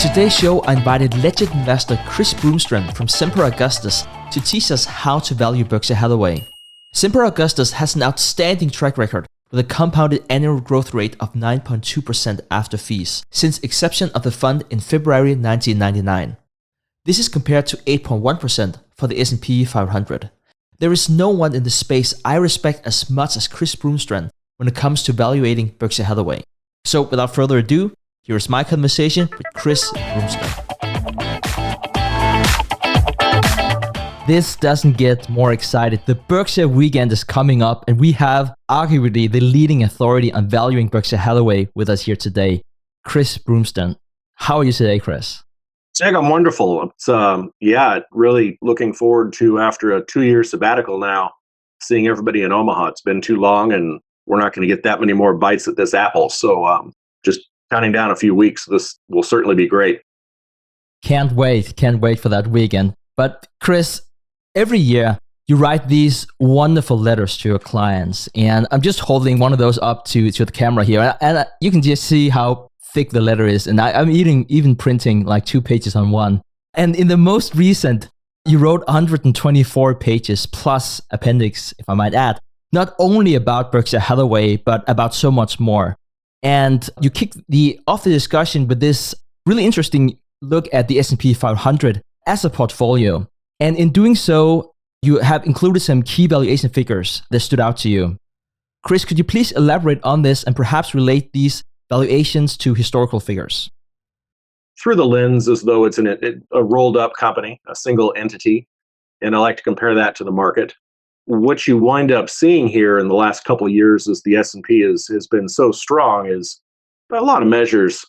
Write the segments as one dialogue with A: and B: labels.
A: today's show, I invited legend investor Chris Bloomstran from Semper Augustus to teach us how to value Berkshire Hathaway. Semper Augustus has an outstanding track record with a compounded annual growth rate of 9.2% after fees since inception of the fund in February 1999. This is compared to 8.1% for the S&P 500. There is no one in the space I respect as much as Chris Bloomstran when it comes to evaluating Berkshire Hathaway. So without further ado, here's my conversation with Chris Bloomstran. This doesn't get more excited. The Berkshire weekend is coming up, and we have arguably the leading authority on valuing Berkshire Hathaway with us here today, Chris Bloomstran. How are you today, Chris?
B: Stig, I'm wonderful. It's really looking forward to, after a 2-year sabbatical now, seeing everybody in Omaha. It's been too long, and we're not going to get that many more bites at this apple. So just counting down a few weeks. This will certainly be great.
A: Can't wait for that weekend. But Chris, every year you write these wonderful letters to your clients, and I'm just holding one of those up to the camera here, and you can just see how thick the letter is, and I'm even printing like 2 pages on one. And in the most recent, you wrote 124 pages plus appendix, if I might add, not only about Berkshire Hathaway, but about so much more. And you kicked off the discussion with this really interesting look at the S&P 500 as a portfolio. And in doing so, you have included some key valuation figures that stood out to you. Chris, could you please elaborate on this and perhaps relate these valuations to historical figures?
B: Through the lens as though it's a rolled up company, a single entity, and I like to compare that to the market. What you wind up seeing here in the last couple of years as the S&P has been so strong is a lot of measures,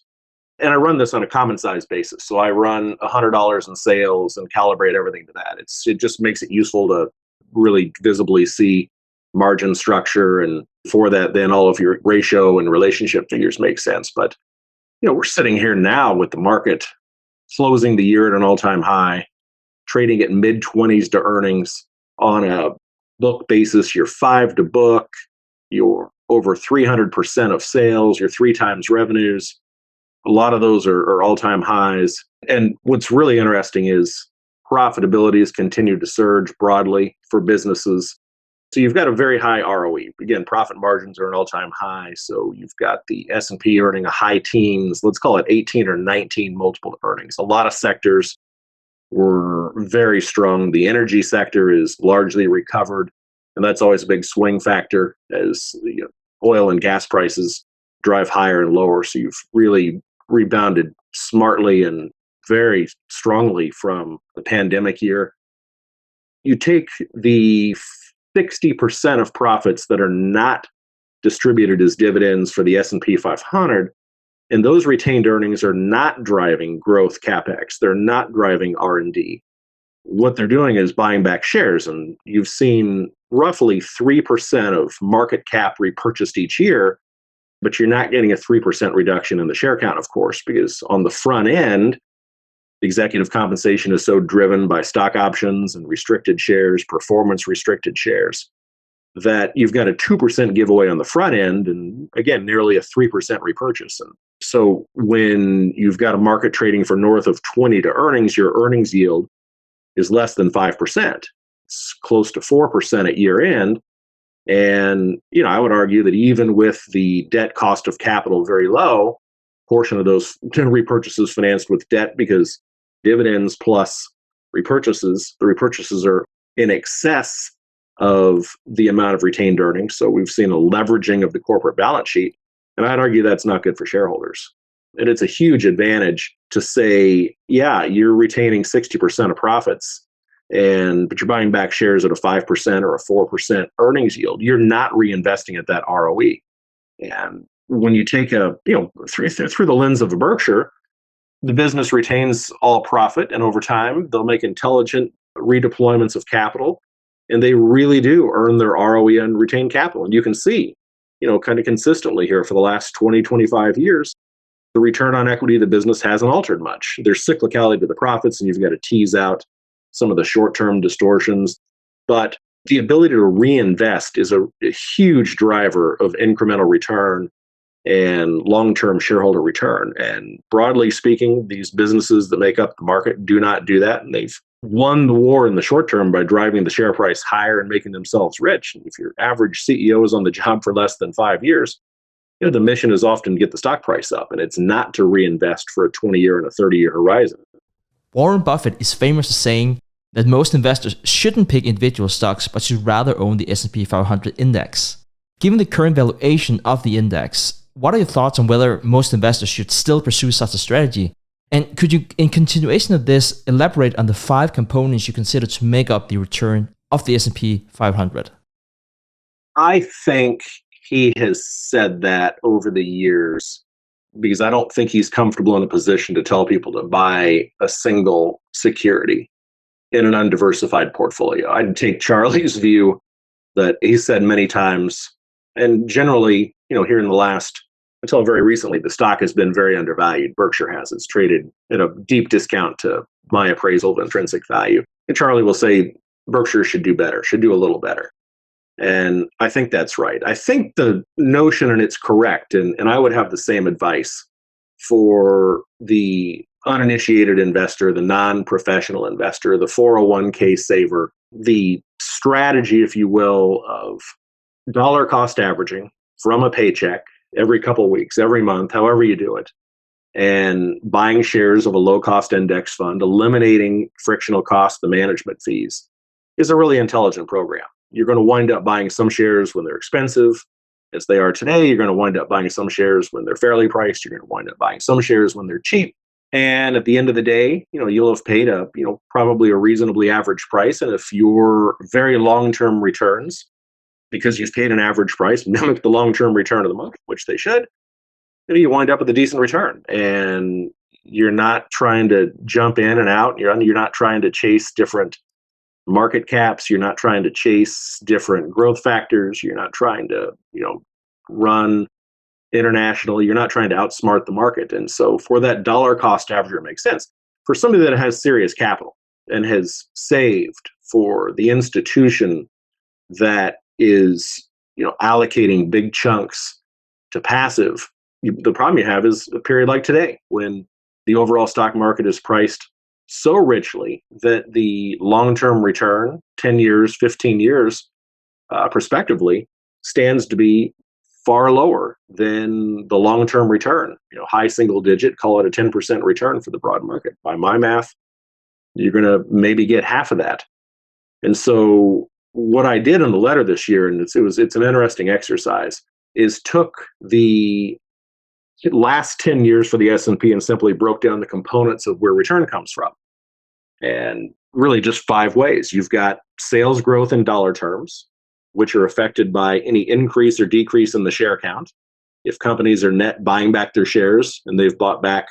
B: and I run this on a common size basis. So I run $100 in sales and calibrate everything to that. It just makes it useful to really visibly see margin structure, and for that, then all of your ratio and relationship figures make sense. But we're sitting here now with the market closing the year at an all-time high, trading at mid-20s to earnings on a book basis. You're 5 to book, you're over 300% of sales, you're 3 times revenues. A lot of those are all-time highs. And what's really interesting is profitability has continued to surge broadly for businesses. So you've got a very high ROE. Again, profit margins are an all-time high. So you've got the S&P earning a high teens, let's call it 18 or 19 multiple earnings. A lot of sectors were very strong. The energy sector is largely recovered, and that's always a big swing factor as the oil and gas prices drive higher and lower. So you've really rebounded smartly and very strongly from the pandemic year. You take the 60% of profits that are not distributed as dividends for the S&P 500, and those retained earnings are not driving growth CapEx. They're not driving R&D. What they're doing is buying back shares, and you've seen roughly 3% of market cap repurchased each year, but you're not getting a 3% reduction in the share count, of course, because on the front end, executive compensation is so driven by stock options and restricted shares, performance restricted shares, that you've got a 2% giveaway on the front end, and again, nearly a 3% repurchase. And so when you've got a market trading for north of 20 to earnings, your earnings yield is less than 5%. It's close to 4% at year end. And I would argue that even with the debt cost of capital very low, portion of those repurchases financed with debt, because dividends plus repurchases, the repurchases are in excess of the amount of retained earnings. So we've seen a leveraging of the corporate balance sheet. And I'd argue that's not good for shareholders. And it's a huge advantage to say, yeah, you're retaining 60% of profits, but you're buying back shares at a 5% or a 4% earnings yield. You're not reinvesting at that ROE. And when you take through the lens of a Berkshire, the business retains all profit, and over time, they'll make intelligent redeployments of capital, and they really do earn their ROE on retained capital. And you can see, kind of consistently here for the last 20, 25 years, the return on equity of the business hasn't altered much. There's cyclicality to the profits, and you've got to tease out some of the short-term distortions. But the ability to reinvest is a huge driver of incremental return and long-term shareholder return. And broadly speaking, these businesses that make up the market do not do that. And they've won the war in the short term by driving the share price higher and making themselves rich. And if your average CEO is on the job for less than 5 years, the mission is often to get the stock price up, and it's not to reinvest for a 20-year and a 30-year horizon.
A: Warren Buffett is famous for saying that most investors shouldn't pick individual stocks, but should rather own the S&P 500 index. Given the current valuation of the index, what are your thoughts on whether most investors should still pursue such a strategy? And could you, in continuation of this, elaborate on the 5 components you consider to make up the return of the S&P 500?
B: I think he has said that over the years because I don't think he's comfortable in a position to tell people to buy a single security in an undiversified portfolio. I'd take Charlie's view that he said many times, and generally, here in the last, until very recently, the stock has been very undervalued. Berkshire has. It's traded at a deep discount to my appraisal of intrinsic value. And Charlie will say Berkshire should do better, should do a little better. And I think that's right. I think the notion, and it's correct, and I would have the same advice for the uninitiated investor, the non-professional investor, the 401k saver, the strategy, if you will, of dollar cost averaging from a paycheck every couple of weeks, every month, however you do it, and buying shares of a low-cost index fund, eliminating frictional costs, the management fees, is a really intelligent program. You're going to wind up buying some shares when they're expensive, as they are today. You're going to wind up buying some shares when they're fairly priced. You're going to wind up buying some shares when they're cheap. And at the end of the day, you'll have paid probably a reasonably average price. And if your very long-term returns, because you've paid an average price, mimic the long-term return of the market, which they should, you wind up with a decent return. And you're not trying to jump in and out. You're not trying to chase different market caps. You're not trying to chase different growth factors. You're not trying to, run internationally. You're not trying to outsmart the market. And so for that dollar cost average, it makes sense. For somebody that has serious capital and has saved for the institution that is, allocating big chunks to passive, the problem you have is a period like today when the overall stock market is priced so richly that the long-term return, 10 years, 15 years, prospectively, stands to be far lower than the long-term return. High single digit, call it a 10% return for the broad market. By my math, you're going to maybe get half of that. And so what I did in the letter this year, and it's an interesting exercise, is took the last 10 years for the S&P and simply broke down the components of where return comes from. And really just 5 ways. You've got sales growth in dollar terms, which are affected by any increase or decrease in the share count. If companies are net buying back their shares and they've bought back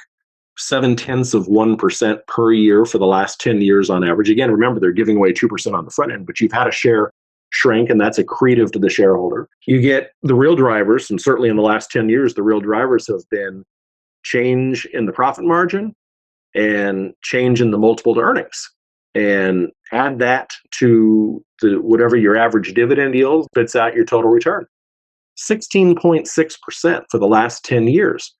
B: 0.7% per year for the last 10 years on average. Again, remember, they're giving away 2% on the front end, but you've had a share shrink, and that's accretive to the shareholder. You get the real drivers, and certainly in the last 10 years, the real drivers have been change in the profit margin and change in the multiple to earnings. And add that to whatever your average dividend yield spits out your total return. 16.6% for the last 10 years.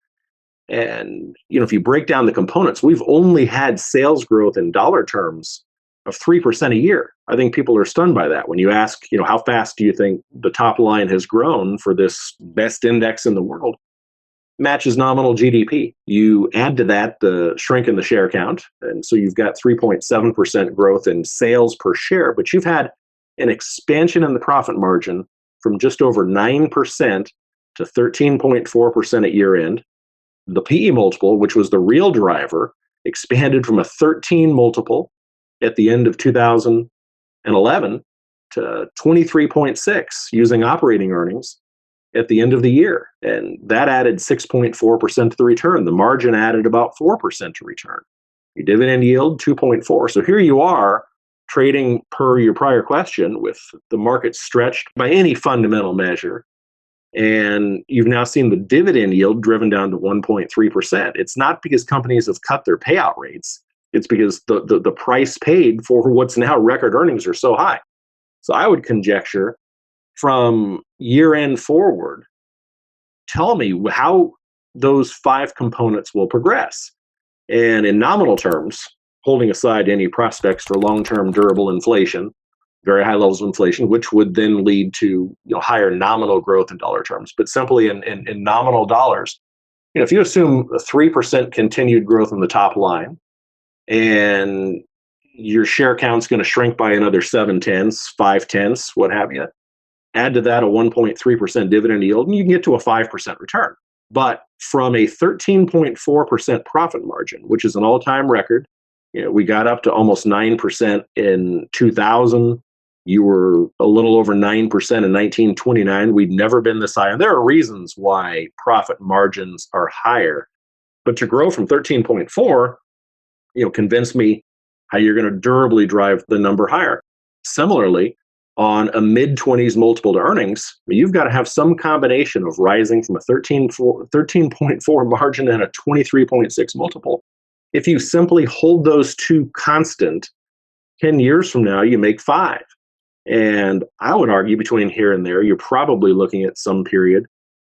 B: And, if you break down the components, we've only had sales growth in dollar terms of 3% a year. I think people are stunned by that. When you ask, how fast do you think the top line has grown for this best index in the world? Matches nominal GDP. You add to that the shrink in the share count, and so you've got 3.7% growth in sales per share, but you've had an expansion in the profit margin from just over 9% to 13.4% at year end. The PE multiple, which was the real driver, expanded from a 13 multiple at the end of 2011 to 23.6 using operating earnings at the end of the year. And that added 6.4% to the return. The margin added about 4% to return. Your dividend yield, 2.4. So here you are trading, per your prior question, with the market stretched by any fundamental measure. And you've now seen the dividend yield driven down to 1.3%. It's not because companies have cut their payout rates. It's because the price paid for what's now record earnings are so high. So I would conjecture from year end forward, tell me how those five components will progress. And in nominal terms, holding aside any prospects for long-term durable inflation, very high levels of inflation, which would then lead to higher nominal growth in dollar terms. But simply in nominal dollars, if you assume a 3% continued growth in the top line, and your share count's going to shrink by another 7/10, 5/10, what have you, add to that a 1.3% dividend yield, and you can get to a 5% return. But from a 13.4% profit margin, which is an all-time record, we got up to almost 9% in 2000. You were a little over 9% in 1929. We'd never been this high. And there are reasons why profit margins are higher. But to grow from 13.4, convince me how you're going to durably drive the number higher. Similarly, on a mid-20s multiple to earnings, you've got to have some combination of rising from a 13.4 margin and a 23.6 multiple. If you simply hold those two constant, 10 years from now, you make 5. And I would argue between here and there, you're probably looking at some period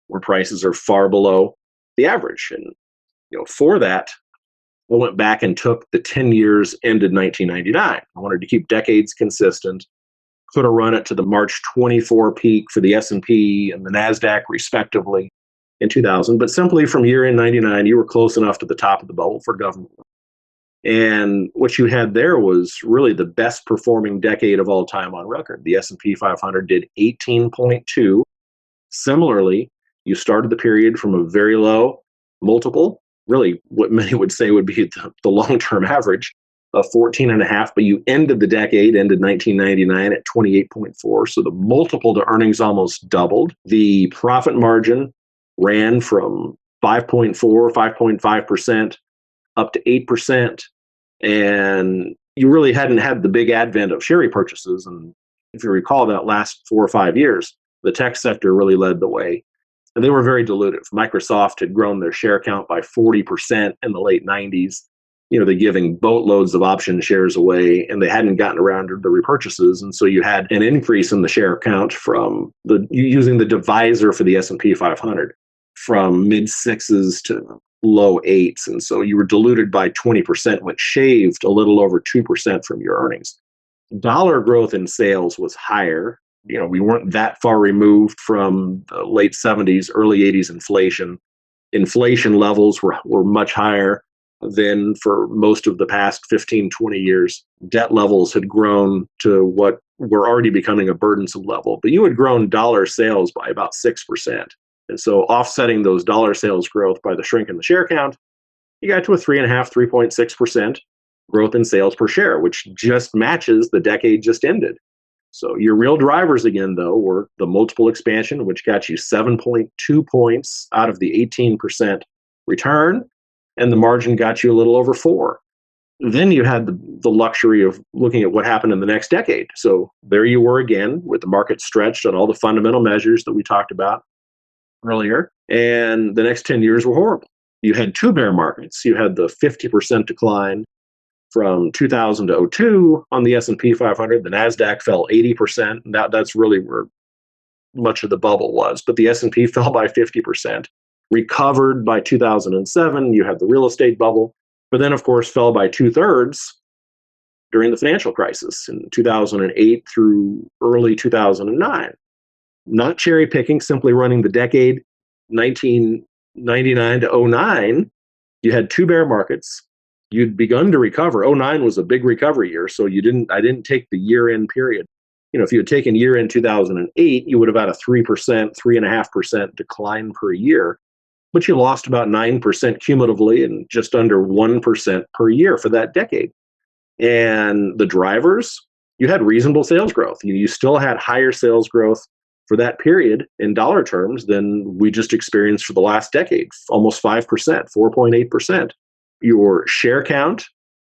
B: where prices are far below the average. And for that, I went back and took the 10 years ended 1999. I wanted to keep decades consistent. Could have run it to the March 24 peak for the S&P and the NASDAQ respectively in 2000. But simply from year end 99, you were close enough to the top of the bubble for government. And what you had there was really the best performing decade of all time on record. The S&P 500 did 18.2. Similarly, you started the period from a very low multiple, really what many would say would be the long-term average of 14.5, but you ended 1999 at 28.4. So the multiple to earnings almost doubled. The profit margin ran from 5.5% up to 8%. And you really hadn't had the big advent of share repurchases. And if you recall that last 4 or 5 years, the tech sector really led the way. And they were very dilutive. Microsoft had grown their share count by 40% in the late 90s. They're giving boatloads of option shares away, and they hadn't gotten around to the repurchases. And so you had an increase in the share count from using the divisor for the S&P 500 from mid-6s to low 8s. And so you were diluted by 20%, which shaved a little over 2% from your earnings. Dollar growth in sales was higher. We weren't that far removed from the late 70s, early 80s inflation. Inflation levels were much higher than for most of the past 15, 20 years. Debt levels had grown to what were already becoming a burdensome level. But you had grown dollar sales by about 6%. And so offsetting those dollar sales growth by the shrink in the share count, you got to a 3.6% growth in sales per share, which just matches the decade just ended. So your real drivers again, though, were the multiple expansion, which got you 7.2 points out of the 18% return, and the margin got you a little over 4. Then you had the luxury of looking at what happened in the next decade. So there you were again with the market stretched on all the fundamental measures that we talked about earlier, and the next 10 years were horrible. You had 2 bear markets. You had the 50% decline from 2000 to 2002 on the S&P 500. The NASDAQ fell 80%. And that's really where much of the bubble was. But the S&P fell by 50%, recovered by 2007. You had the real estate bubble, but then, of course, fell by 2/3 during the financial crisis in 2008 through early 2009. Not cherry picking, simply running the decade 1999 to 2009. You had 2 bear markets. You'd begun to recover. 2009 was a big recovery year, so I didn't take the year-end period. If you had taken year-end 2008, you would have had a 3%, 3.5% decline per year, but you lost about 9% cumulatively and just under 1% per year for that decade. And the drivers, you had reasonable sales growth. You still had higher sales growth for that period in dollar terms than we just experienced for the last decade, almost 5%, 4.8%. Your share count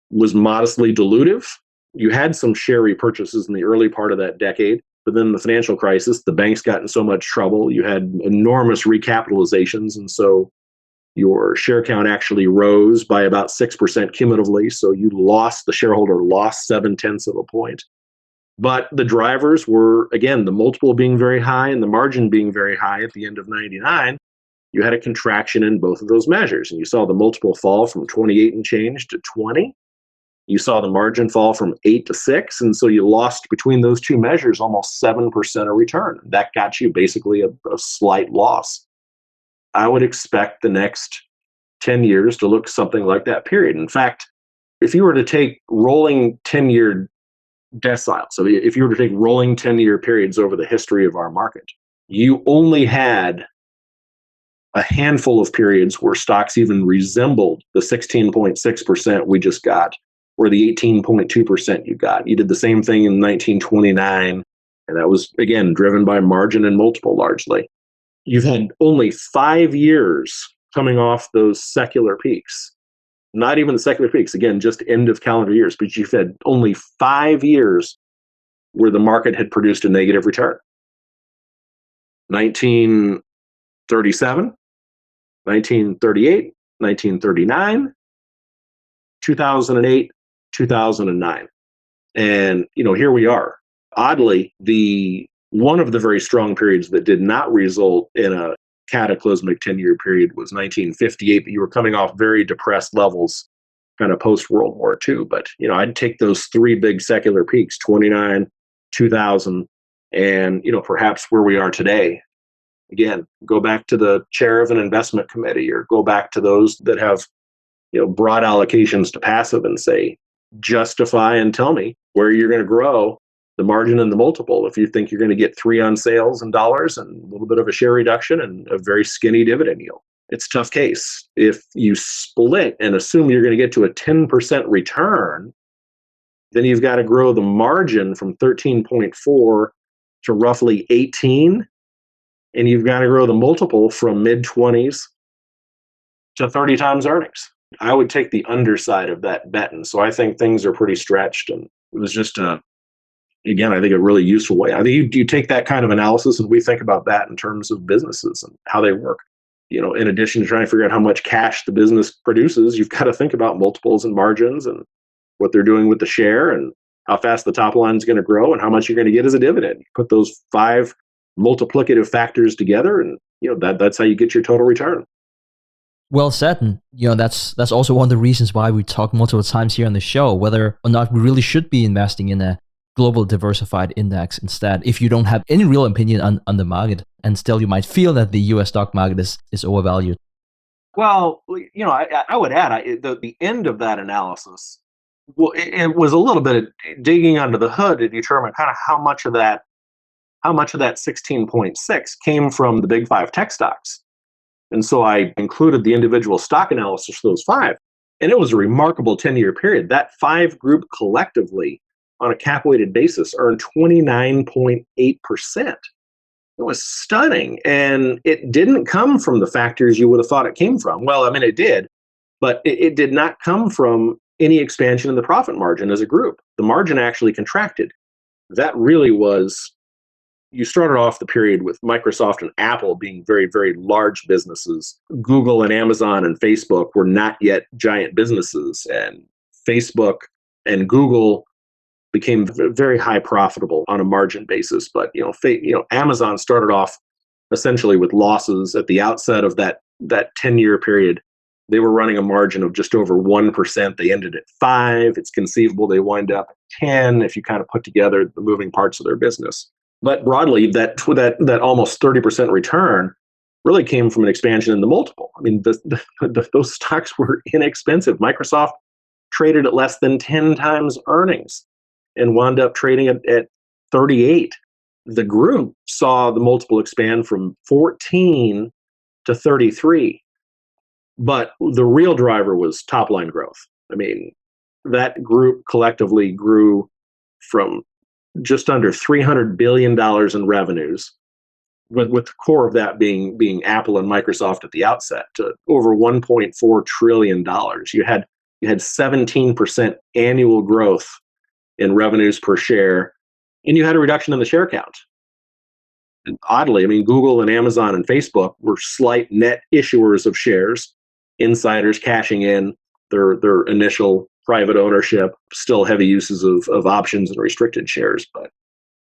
B: was modestly dilutive. You had some share repurchases in the early part of that decade, but then the financial crisis, the banks got in so much trouble. You had enormous recapitalizations, and so your share count actually rose by about 6% cumulatively. So the shareholder lost 0.7 of a point. But the drivers were, again, the multiple being very high and the margin being very high at the end of 99. you had a contraction in both of those measures. And you saw the multiple fall from 28 and change to 20. You saw the margin fall from 8 to 6. And so you lost between those two measures almost 7% of return. That got you basically a slight loss. I would expect the next 10 years to look something like that period. In fact, if you were to take rolling 10-year decile, so if you were to take rolling 10-year periods over the history of our market, you only had a handful of periods where stocks even resembled the 16.6% we just got, or the 18.2% you got. You did the same thing in 1929, and that was, again, driven by margin and multiple largely. You've had only 5 years coming off those secular peaks. Not even the secular peaks, again, just end of calendar years, but you've had only 5 years where the market had produced a negative return. 1937, 1938, 1939, 2008, 2009. And, here we are. Oddly, one of the very strong periods that did not result in a cataclysmic 10-year period was 1958, but you were coming off very depressed levels kind of post-World War II. But, I'd take those three big secular peaks, 29, 2000, and, perhaps where we are today. Again, go back to the chair of an investment committee, or go back to those that have, broad allocations to passive, and say, justify and tell me where you're going to grow the margin and the multiple if you think you're going to get 3 on sales in dollars and a little bit of a share reduction and a very skinny dividend yield. It's a tough case. If you split and assume you're going to get to a 10% return, then you've got to grow the margin from 13.4 to roughly 18, and you've got to grow the multiple from mid-20s to 30 times earnings. I would take the underside of that bet. And so I think things are pretty stretched. And it was just, again, I think a really useful way. I think you take that kind of analysis, and we think about that in terms of businesses and how they work. In addition to trying to figure out how much cash the business produces, you've got to think about multiples and margins and what they're doing with the share and how fast the top line is going to grow and how much you're going to get as a dividend. You put those 5 multiplicative factors together, and that's how you get your total return.
A: Well said. And that's also one of the reasons why we talk multiple times here on the show, whether or not we really should be investing in a global diversified index instead, if you don't have any real opinion on the market, and still you might feel that the US stock market is overvalued.
B: Well, I would add the end of that analysis, it was a little bit of digging under the hood to determine kind of how much of that 16.6 came from the big 5 tech stocks. And so I included the individual stock analysis for those 5. And it was a remarkable 10-year period. That 5 group collectively, on a cap-weighted basis, earned 29.8%. It was stunning. And it didn't come from the factors you would have thought it came from. Well, I mean, it did. But it did not come from any expansion in the profit margin as a group. The margin actually contracted. That really was... You started off the period with Microsoft and Apple being very, very large businesses. Google and Amazon and Facebook were not yet giant businesses. And Facebook and Google became very high profitable on a margin basis. But Amazon started off essentially with losses at the outset of that 10-year period. They were running a margin of just over 1%. They ended at 5. It's conceivable they wind up at 10 if you kind of put together the moving parts of their business. But broadly, that almost 30% return really came from an expansion in the multiple. I mean, those stocks were inexpensive. Microsoft traded at less than 10 times earnings and wound up trading at 38. The group saw the multiple expand from 14 to 33. But the real driver was top-line growth. I mean, that group collectively grew from just under $300 billion in revenues, with the core of that being Apple and Microsoft at the outset, to over $1.4 trillion. You had 17% annual growth in revenues per share, and you had a reduction in the share count. And oddly, I mean, Google and Amazon and Facebook were slight net issuers of shares, insiders cashing in their initial private ownership, still heavy uses of options and restricted shares. But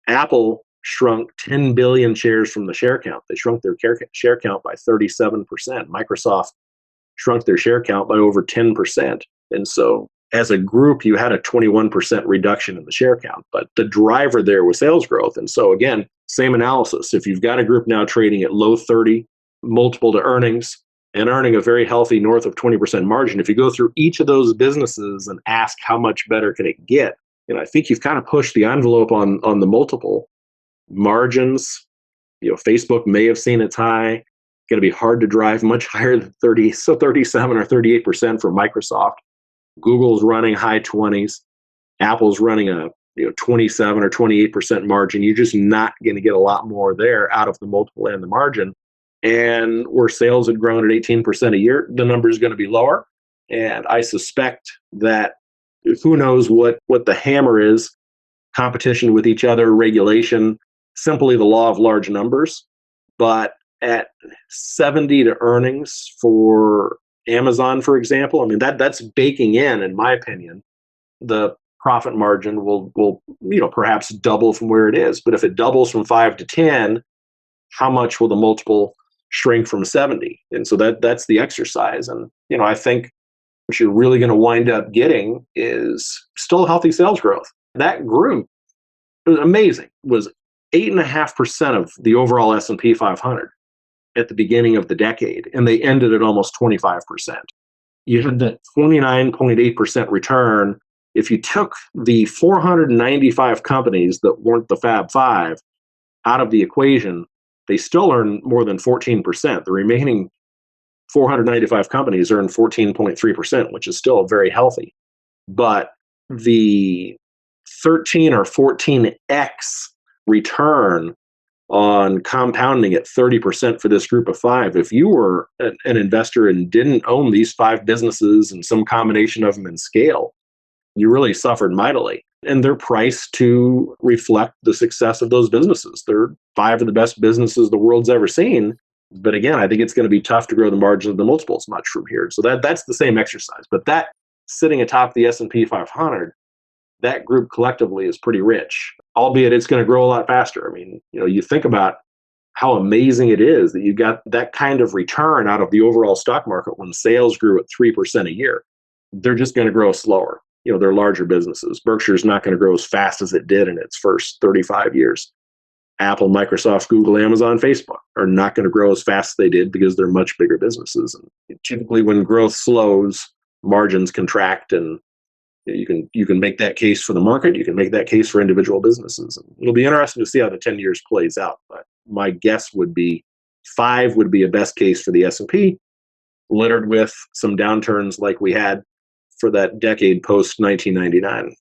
B: Apple shrunk 10 billion shares from the share count. They shrunk their share count by 37%. Microsoft shrunk their share count by over 10%. And so as a group, you had a 21% reduction in the share count, but the driver there was sales growth. And so again, same analysis. If you've got a group now trading at low 30 multiple to earnings and earning a very healthy north of 20% margin, if you go through each of those businesses and ask how much better can it get, I think you've kind of pushed the envelope on the multiple margins. Facebook may have seen its high. Going to be hard to drive much higher than 37 or 38% for Microsoft. Google's running high 20s. Apple's running a 27 or 28% margin. You're just not going to get a lot more there out of the multiple and the margin. And where sales had grown at 18% a year, the number is going to be lower. And I suspect that who knows what the hammer is, competition with each other, regulation, simply the law of large numbers. But at 70 to earnings for Amazon, for example, that's baking in my opinion, the profit margin will perhaps double from where it is. But if it doubles from 5 to 10, how much will the multiple shrink from 70? And so that's the exercise. And I think what you're really going to wind up getting is still healthy sales growth. That group, it was amazing, was 8.5% of the overall S&P 500 at the beginning of the decade, and they ended at almost 25%. You had that 29.8% return. If you took the 495 companies that weren't the Fab Five out of the equation, they still earn more than 14%. The remaining 495 companies earn 14.3%, which is still very healthy. But the 13 or 14x return on compounding at 30% for this group of five, if you were an investor and didn't own these five businesses and some combination of them in scale, you really suffered mightily. And they're priced to reflect the success of those businesses. They're five of the best businesses the world's ever seen. But again, I think it's going to be tough to grow the margin of the multiples much from here. So that's the same exercise. But that sitting atop the S&P 500, that group collectively is pretty rich, albeit it's going to grow a lot faster. You think about how amazing it is that you got that kind of return out of the overall stock market when sales grew at 3% a year. They're just going to grow slower. They're larger businesses. Berkshire's not going to grow as fast as it did in its first 35 years. Apple, Microsoft, Google, Amazon, Facebook are not going to grow as fast as they did because they're much bigger businesses. And typically when growth slows, margins contract, and you can make that case for the market. You can make that case for individual businesses. And it'll be interesting to see how the 10 years plays out. But my guess would be 5 would be a best case for the S&P, littered with some downturns like we had for that decade post 1999.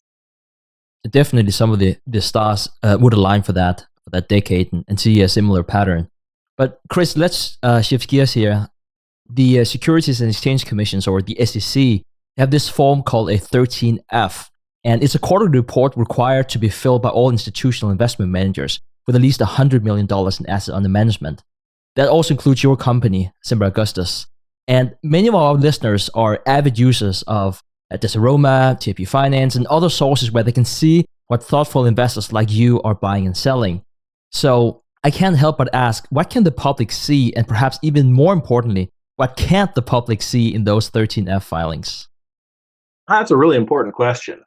A: Definitely some of the stars would align for that decade and see a similar pattern. But Chris, let's shift gears here. The Securities and Exchange Commissions, or the SEC, have this form called a 13F, and it's a quarterly report required to be filled by all institutional investment managers with at least $100 million in assets under management. That also includes your company, Semper Augustus. And many of our listeners are avid users of Desaroma, TAP Finance, and other sources where they can see what thoughtful investors like you are buying and selling. So I can't help but ask, what can the public see? And perhaps even more importantly, what can't the public see in those 13F filings?
B: That's a really important question.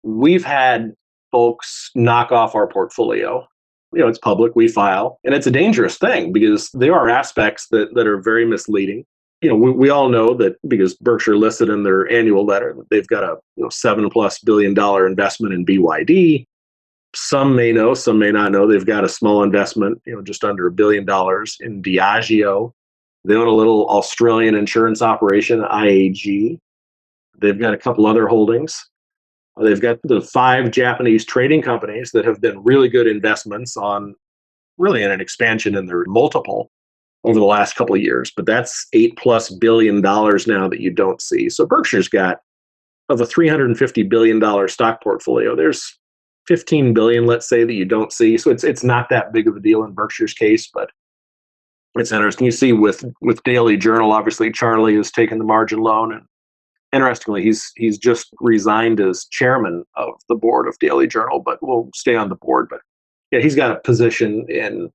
B: We've had folks knock off our portfolio. It's public, we file, and it's a dangerous thing because there are aspects that are very misleading. We all know that because Berkshire listed in their annual letter that they've got a $7+ billion investment in BYD. Some may know, some may not know. They've got a small investment, just under $1 billion in Diageo. They own a little Australian insurance operation, IAG. They've got a couple other holdings. They've got the 5 Japanese trading companies that have been really good investments on really in an expansion in their multiple over the last couple of years. But that's $8+ billion now that you don't see. So Berkshire's got, of a $350 billion stock portfolio, there's $15 billion, let's say, that you don't see. So it's not that big of a deal in Berkshire's case, but it's interesting. You see with Daily Journal, obviously Charlie has taken the margin loan, and interestingly, he's just resigned as chairman of the board of Daily Journal, but will stay on the board. But Yeah, he's got a position in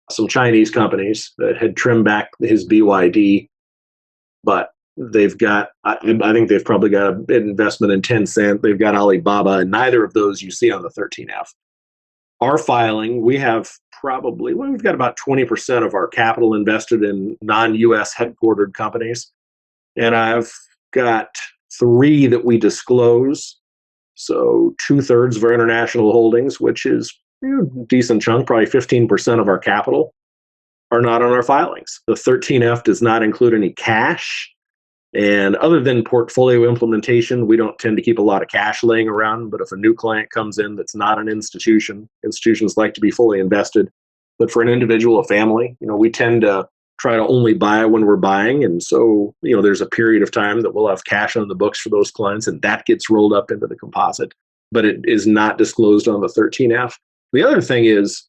B: some Chinese companies that had trimmed back his BYD, but they've got, I think they've probably got an investment in Tencent. They've got Alibaba, and neither of those you see on the 13F. Our filing, we have probably, well, we've got about 20% of our capital invested in non-US headquartered companies. And I've got 3 that we disclose. So 2/3 of our international holdings, which is a decent chunk, probably 15% of our capital, are not on our filings. The 13F does not include any cash. And other than portfolio implementation, we don't tend to keep a lot of cash laying around. But if a new client comes in that's not an institution, institutions like to be fully invested. But for an individual, a family, we tend to try to only buy when we're buying. And so, there's a period of time that we'll have cash on the books for those clients, and that gets rolled up into the composite. But it is not disclosed on the 13F. The other thing is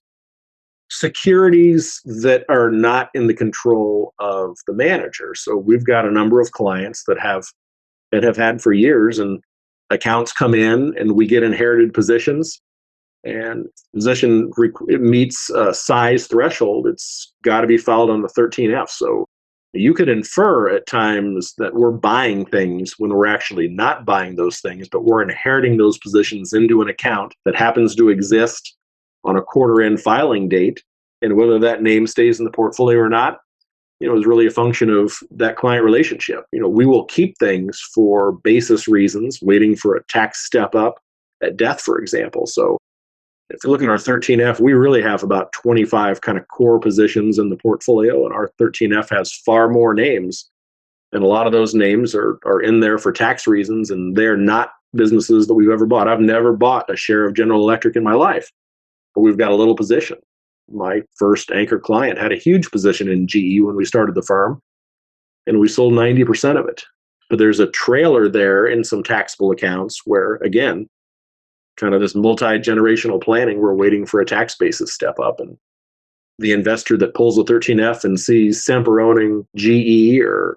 B: securities that are not in the control of the manager. So we've got a number of clients that have had for years, and accounts come in and we get inherited positions, and position it meets a size threshold. It's got to be filed on the 13F. So you could infer at times that we're buying things when we're actually not buying those things, but we're inheriting those positions into an account that happens to exist on a quarter end filing date. And whether that name stays in the portfolio or not, is really a function of that client relationship. We will keep things for basis reasons, waiting for a tax step up at death, for example. So if you look at our 13F, we really have about 25 kind of core positions in the portfolio, and our 13F has far more names. And a lot of those names are in there for tax reasons, and they're not businesses that we've ever bought. I've never bought a share of General Electric in my life, but we've got a little position. My first anchor client had a huge position in GE when we started the firm, and we sold 90% of it. But there's a trailer there in some taxable accounts where, again, kind of this multi-generational planning, we're waiting for a tax basis step up. And the investor that pulls the 13F and sees Semper owning GE, or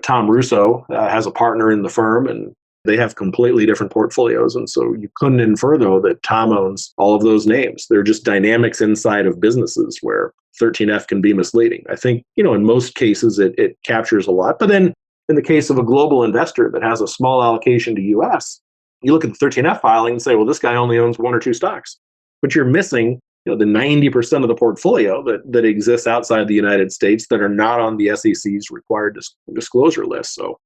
B: Tom Russo has a partner in the firm, and they have completely different portfolios. And so you couldn't infer, though, that Tom owns all of those names. They're just dynamics inside of businesses where 13F can be misleading. I think, in most cases, it captures a lot. But then in the case of a global investor that has a small allocation to US, you look at the 13F filing and say, well, this guy only owns 1 or 2 stocks. But you're missing the 90% of the portfolio that exists outside the United States that are not on the SEC's required disclosure list. So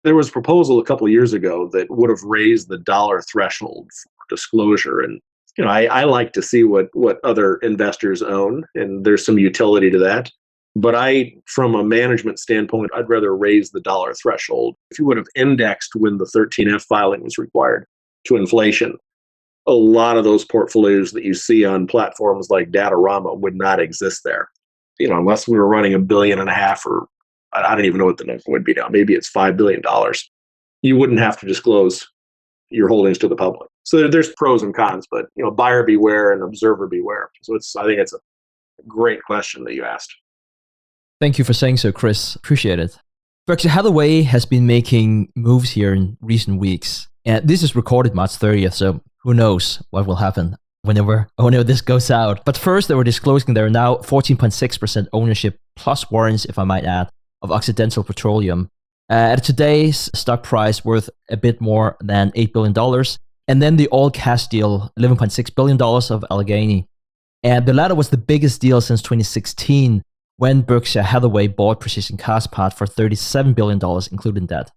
B: there was a proposal a couple of years ago that would have raised the dollar threshold for disclosure. And I like to see what other investors own, and there's some utility to that. But from a management standpoint, I'd rather raise the dollar threshold. If you would have indexed when the 13F filing was required to inflation, a lot of those portfolios that you see on platforms like Datarama would not exist there. Unless we were running $1.5 billion, or I don't even know what the number would be now. Maybe it's $5 billion. You wouldn't have to disclose your holdings to the public. So there's pros and cons, but buyer beware and observer beware. So I think it's a great question that you asked.
A: Thank you for saying so, Chris. Appreciate it. Berkshire Hathaway has been making moves here in recent weeks. And this is recorded March 30th, so who knows what will happen whenever this goes out. But first, they were disclosing they're now 14.6% ownership plus warrants, if I might add, of Occidental Petroleum. At today's stock price, worth a bit more than $8 billion. And then the all-cash deal, $11.6 billion of Alleghany. And the latter was the biggest deal since 2016, when Berkshire Hathaway bought Precision Castparts for $37 billion, including debt.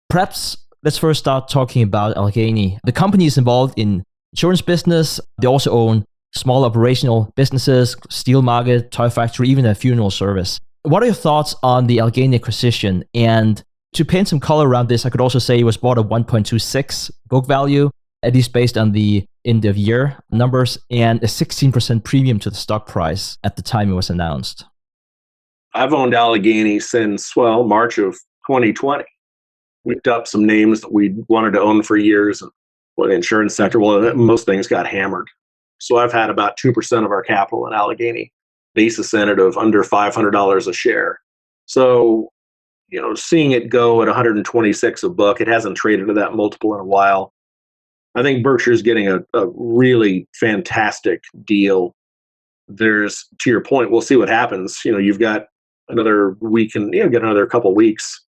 A: Perhaps let's first start talking about Alleghany. The company is involved in insurance business. They also own small operational businesses, steel market, toy factory, even a funeral service. What are your thoughts on the Alleghany acquisition? And to paint some color around this, I could also say it was bought at 1.26 book value, at least based on the end of year numbers, and a 16% premium to the stock price at the time it was announced.
B: I've owned Alleghany since, March of 2020. We picked up some names that we wanted to own for years. The insurance sector, most things got hammered. So I've had about 2% of our capital in Alleghany, basis in it of under $500 a share. So, seeing it go at 126 a book, it hasn't traded at that multiple in a while. I think Berkshire's getting a really fantastic deal. There's, to your point, we'll see what happens. You've got another week and get another couple of weeks.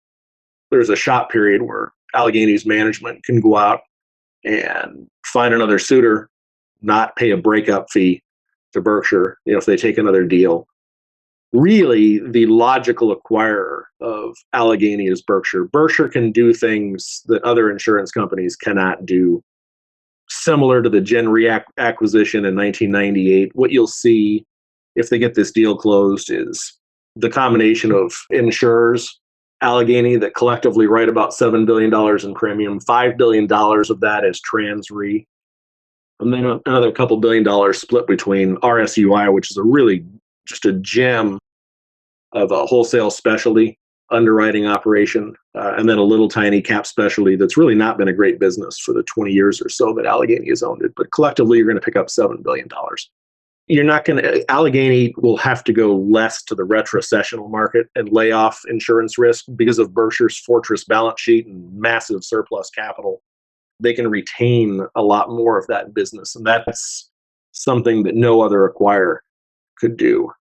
B: There's a shop period where Allegany's management can go out and find another suitor, not pay a breakup fee to Berkshire, if they take another deal. Really, the logical acquirer of Alleghany is Berkshire. Berkshire can do things that other insurance companies cannot do. Similar to the Gen Re acquisition in 1998, what you'll see if they get this deal closed is the combination of insurers, Alleghany, that collectively write about $7 billion in premium. $5 billion of that is Trans Re. And then another couple $1 billion split between RSUI, which is a really just a gem of a wholesale specialty underwriting operation, and then a little tiny cap specialty that's really not been a great business for the 20 years or so that Alleghany has owned it. But collectively, you're going to pick up $7 billion. You're not going to, Alleghany will have to go less to the retrocessional market and lay off insurance risk because of Berkshire's fortress balance sheet and massive surplus capital. They can retain a lot more of that business. And that's something that no other acquirer could do.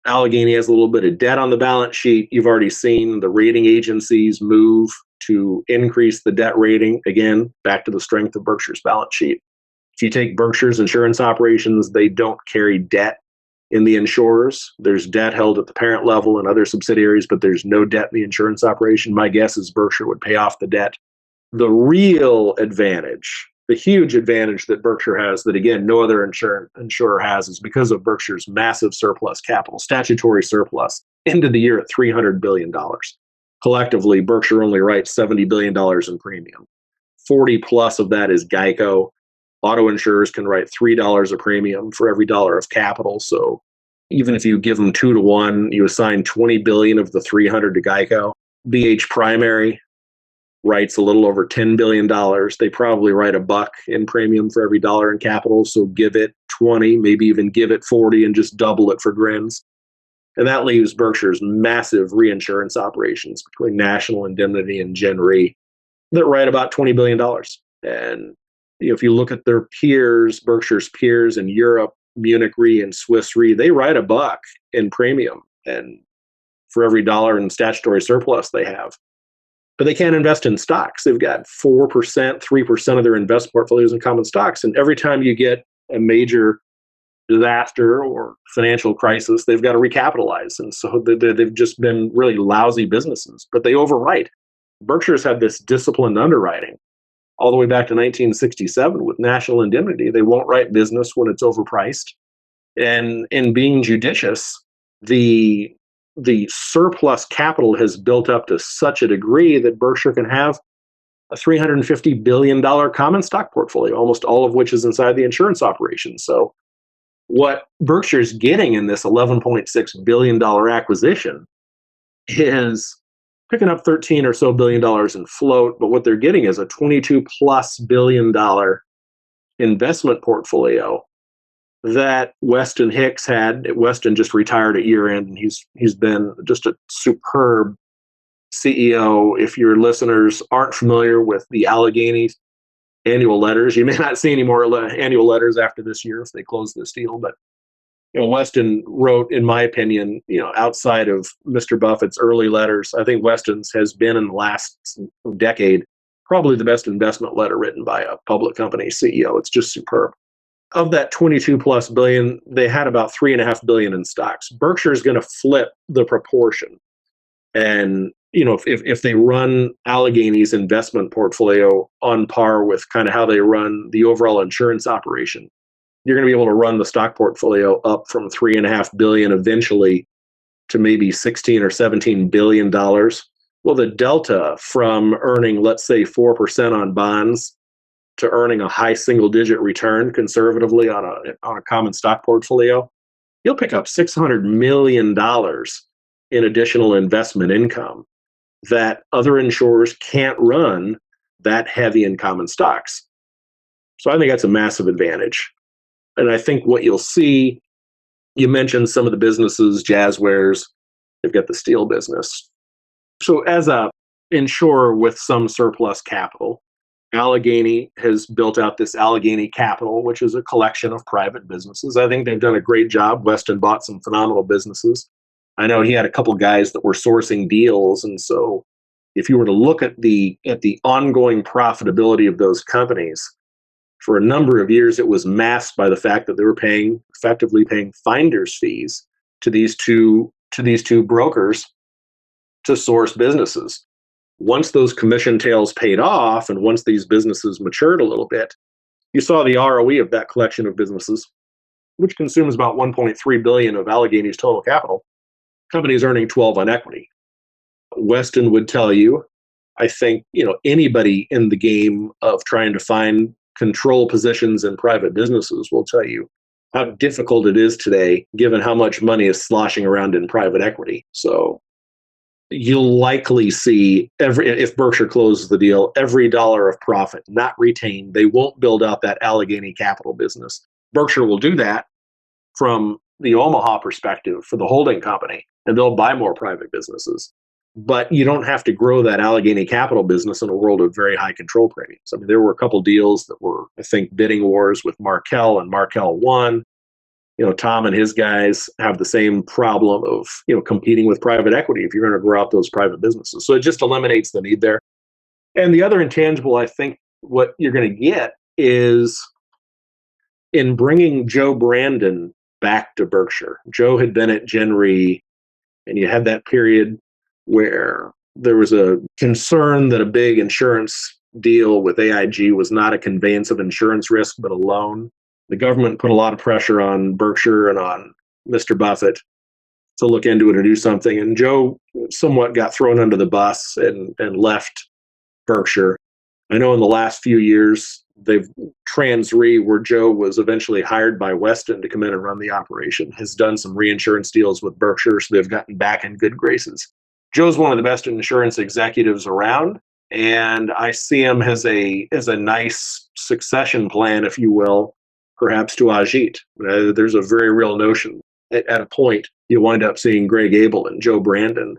B: Alleghany has a little bit of debt on the balance sheet. You've already seen the rating agencies move to increase the debt rating. Again, back to the strength of Berkshire's balance sheet. If you take Berkshire's insurance operations, they don't carry debt in the insurers. There's debt held at the parent level and other subsidiaries, but there's no debt in the insurance operation. My guess is Berkshire would pay off the debt. The real advantage, the huge advantage that Berkshire has that, again, no other insurer has, is because of Berkshire's massive surplus capital, statutory surplus, into the year at $300 billion. Collectively, Berkshire only writes $70 billion in premium. 40 plus of that is Geico. Auto insurers can write $3 of premium for every dollar of capital. So even if you give them 2 to 1, you assign $20 billion of the 300 to Geico. BH Primary writes a little over $10 billion. They probably write $1 in premium for every dollar in capital. So give it 20, maybe even give it 40 and just double it for grins. And that leaves Berkshire's massive reinsurance operations between National Indemnity and Gen Re that write about $20 billion. And if you look at their peers, Berkshire's peers in Europe, Munich Re and Swiss Re, they write $1 in premium and for every dollar in statutory surplus they have. But they can't invest in stocks. They've got 4%, 3% of their investment portfolios in common stocks. And every time you get a major disaster or financial crisis, they've got to recapitalize. And so they've just been really lousy businesses, but they overwrite. Berkshire's had this disciplined underwriting all the way back to 1967 with National Indemnity. They won't write business when it's overpriced. And in being judicious, the surplus capital has built up to such a degree that Berkshire can have a $350 billion common stock portfolio, almost all of which is inside the insurance operation. So what Berkshire's getting in this $11.6 billion acquisition is picking up $13 or so billion in float, but what they're getting is a $22+ billion investment portfolio that Weston Hicks had. Weston just retired at year end, and he's been just a superb CEO. If your listeners aren't familiar with the Alleghany annual letters, you may not see any more annual letters after this year if they close this deal. But Weston wrote, in my opinion, outside of Mr. Buffett's early letters, I think Weston's has been in the last decade probably the best investment letter written by a public company CEO. It's just superb. Of that $22+ billion, they had about $3.5 billion in stocks. Berkshire is going to flip the proportion. And, if they run Alleghany's investment portfolio on par with kind of how they run the overall insurance operation, you're going to be able to run the stock portfolio up from $3.5 billion eventually to maybe $16 or $17 billion. Well, the delta from earning, let's say, 4% on bonds to earning a high single-digit return conservatively on a common stock portfolio, you'll pick up $600 million in additional investment income that other insurers can't run that heavy in common stocks. So I think that's a massive advantage. And I think what you'll see, you mentioned some of the businesses, Jazzwares, they've got the steel business. So as a insurer with some surplus capital, Alleghany has built out this Alleghany Capital, which is a collection of private businesses. I think they've done a great job. Weston bought some phenomenal businesses. I know he had a couple guys that were sourcing deals, and so if you were to look at the ongoing profitability of those companies, for a number of years it was masked by the fact that they were effectively paying finder's fees to these two brokers to source businesses. Once those commission tails paid off and once these businesses matured a little bit, you saw the ROE of that collection of businesses, which consumes about 1.3 billion of Allegany's total capital. Companies earning 12 on equity. Weston would tell you, I think, anybody in the game of trying to find control positions in private businesses will tell you how difficult it is today, given how much money is sloshing around in private equity. So you'll likely see if Berkshire closes the deal, every dollar of profit not retained. They won't build out that Alleghany Capital business. Berkshire will do that from the Omaha perspective for the holding company, and they'll buy more private businesses. But you don't have to grow that Alleghany Capital business in a world of very high control premiums. I mean, there were a couple deals that were, I think, bidding wars with Markel, and Markel won. Tom and his guys have the same problem of, competing with private equity if you're going to grow out those private businesses. So it just eliminates the need there. And the other intangible, I think, what you're going to get is in bringing Joe Brandon back to Berkshire. Joe had been at Gen Re, and you had that period where there was a concern that a big insurance deal with AIG was not a conveyance of insurance risk, but a loan. The government put a lot of pressure on Berkshire and on Mr. Buffett to look into it or do something. And Joe somewhat got thrown under the bus and left Berkshire. I know in the last few years, Trans Re, where Joe was eventually hired by Weston to come in and run the operation, has done some reinsurance deals with Berkshire, so they've gotten back in good graces. Joe's one of the best insurance executives around, and I see him as a nice succession plan, if you will, perhaps to Ajit. There's a very real notion at a point you wind up seeing Greg Abel and Joe Brandon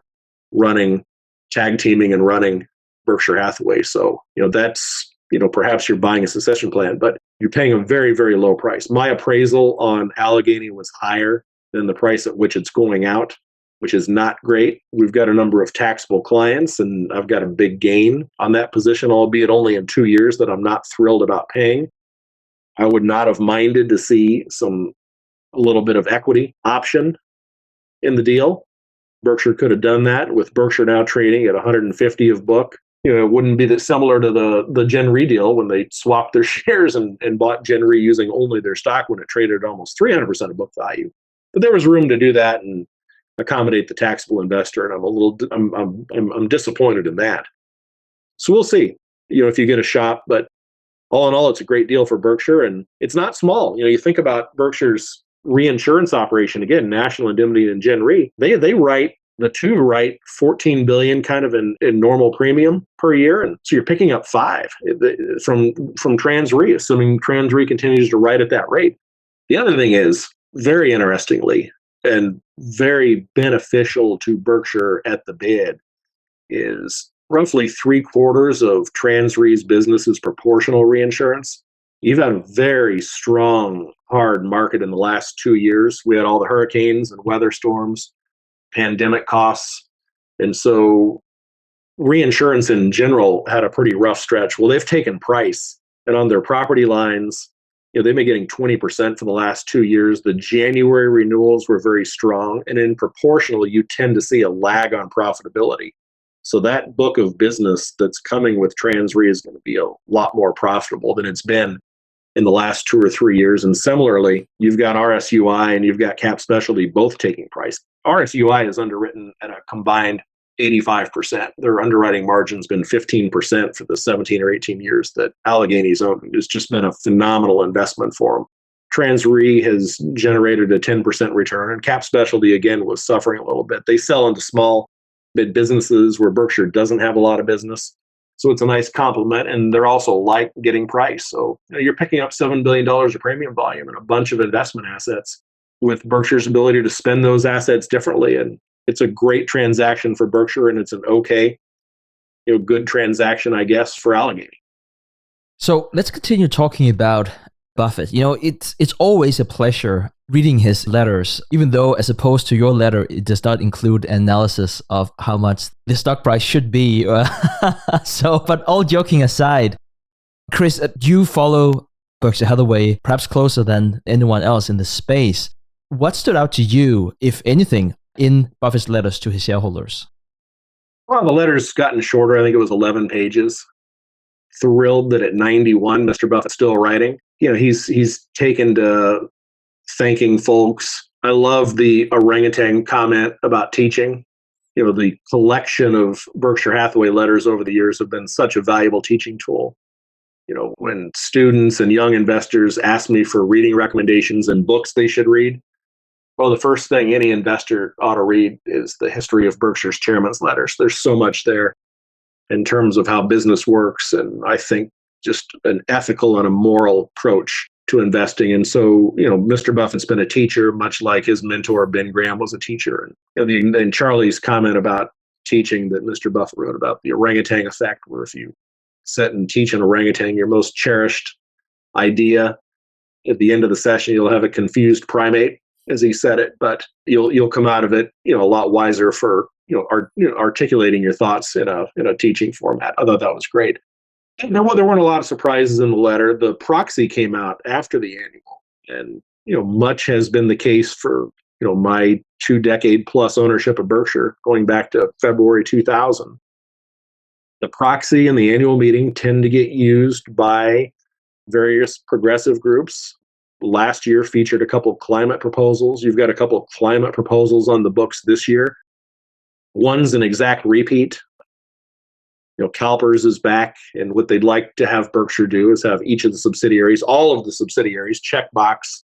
B: tag teaming and running Berkshire Hathaway. So, that's, perhaps you're buying a succession plan, but you're paying a very, very low price. My appraisal on Alleghany was higher than the price at which it's going out, which is not great. We've got a number of taxable clients, and I've got a big gain on that position, albeit only in 2 years, that I'm not thrilled about paying. I would not have minded to see a little bit of equity option in the deal. Berkshire could have done that. With Berkshire now trading at 150 of book, it wouldn't be that similar to the Gen Re deal when they swapped their shares and bought Gen Re using only their stock when it traded at almost 300% of book value. But there was room to do that and accommodate the taxable investor, and I'm disappointed in that. So we'll see, if you get a shot, but all in all, it's a great deal for Berkshire, and it's not small. You think about Berkshire's reinsurance operation, again, National Indemnity and Gen Re, they write 14 billion kind of in normal premium per year, and so you're picking up 5 from Trans Re, assuming Trans Re continues to write at that rate. The other thing is, very interestingly and very beneficial to Berkshire at the bid, is roughly 3/4 of Trans Re's business is proportional reinsurance. You've had a very strong, hard market in the last 2 years. We had all the hurricanes and weather storms, pandemic costs. And so reinsurance in general had a pretty rough stretch. Well, they've taken price, and on their property lines, they've been getting 20% for the last 2 years. The January renewals were very strong, and in proportional, you tend to see a lag on profitability. So that book of business that's coming with Trans Re is going to be a lot more profitable than it's been in the last 2 or 3 years. And similarly, you've got RSUI and you've got Cap Specialty both taking price. RSUI is underwritten at a combined 85%. Their underwriting margin's been 15% for the 17 or 18 years that Allegany's owned. It's just been a phenomenal investment for them. Trans Re has generated a 10% return, and Cap Specialty, again, was suffering a little bit. They sell into small mid businesses where Berkshire doesn't have a lot of business. So it's a nice complement, and they're also like getting price. So you're picking up $7 billion of premium volume and a bunch of investment assets with Berkshire's ability to spend those assets differently. And it's a great transaction for Berkshire, and it's an okay, good transaction, I guess, for Alleghany.
A: So let's continue talking about Buffett. It's always a pleasure reading his letters, even though as opposed to your letter, it does not include analysis of how much the stock price should be. But all joking aside, Chris, you follow Berkshire Hathaway perhaps closer than anyone else in the space. What stood out to you, if anything, in Buffett's letters to his shareholders?
B: Well, the letter's gotten shorter. I think it was 11 pages. Thrilled that at 91, Mr. Buffett's still writing. He's taken to thanking folks. I love the orangutan comment about teaching. The collection of Berkshire Hathaway letters over the years have been such a valuable teaching tool. When students and young investors ask me for reading recommendations and books they should read, well, the first thing any investor ought to read is the history of Berkshire's chairman's letters. There's so much there in terms of how business works, and I think just an ethical and a moral approach to investing. And so, Mr. Buffett's been a teacher, much like his mentor, Ben Graham, was a teacher. And Charlie's comment about teaching that Mr. Buffett wrote about the orangutan effect, where if you sit and teach an orangutan your most cherished idea, at the end of the session, you'll have a confused primate, as he said it, but you'll come out of it, a lot wiser for articulating your thoughts in a teaching format. I thought that was great. There weren't a lot of surprises in the letter. The proxy came out after the annual, and much has been the case for my 2-decade plus ownership of Berkshire, going back to February 2000. The proxy and the annual meeting tend to get used by various progressive groups. Last year featured a couple of climate proposals. You've got a couple of climate proposals on the books this year. One's an exact repeat. CalPERS is back, and what they'd like to have Berkshire do is have each of the subsidiaries, all of the subsidiaries, checkbox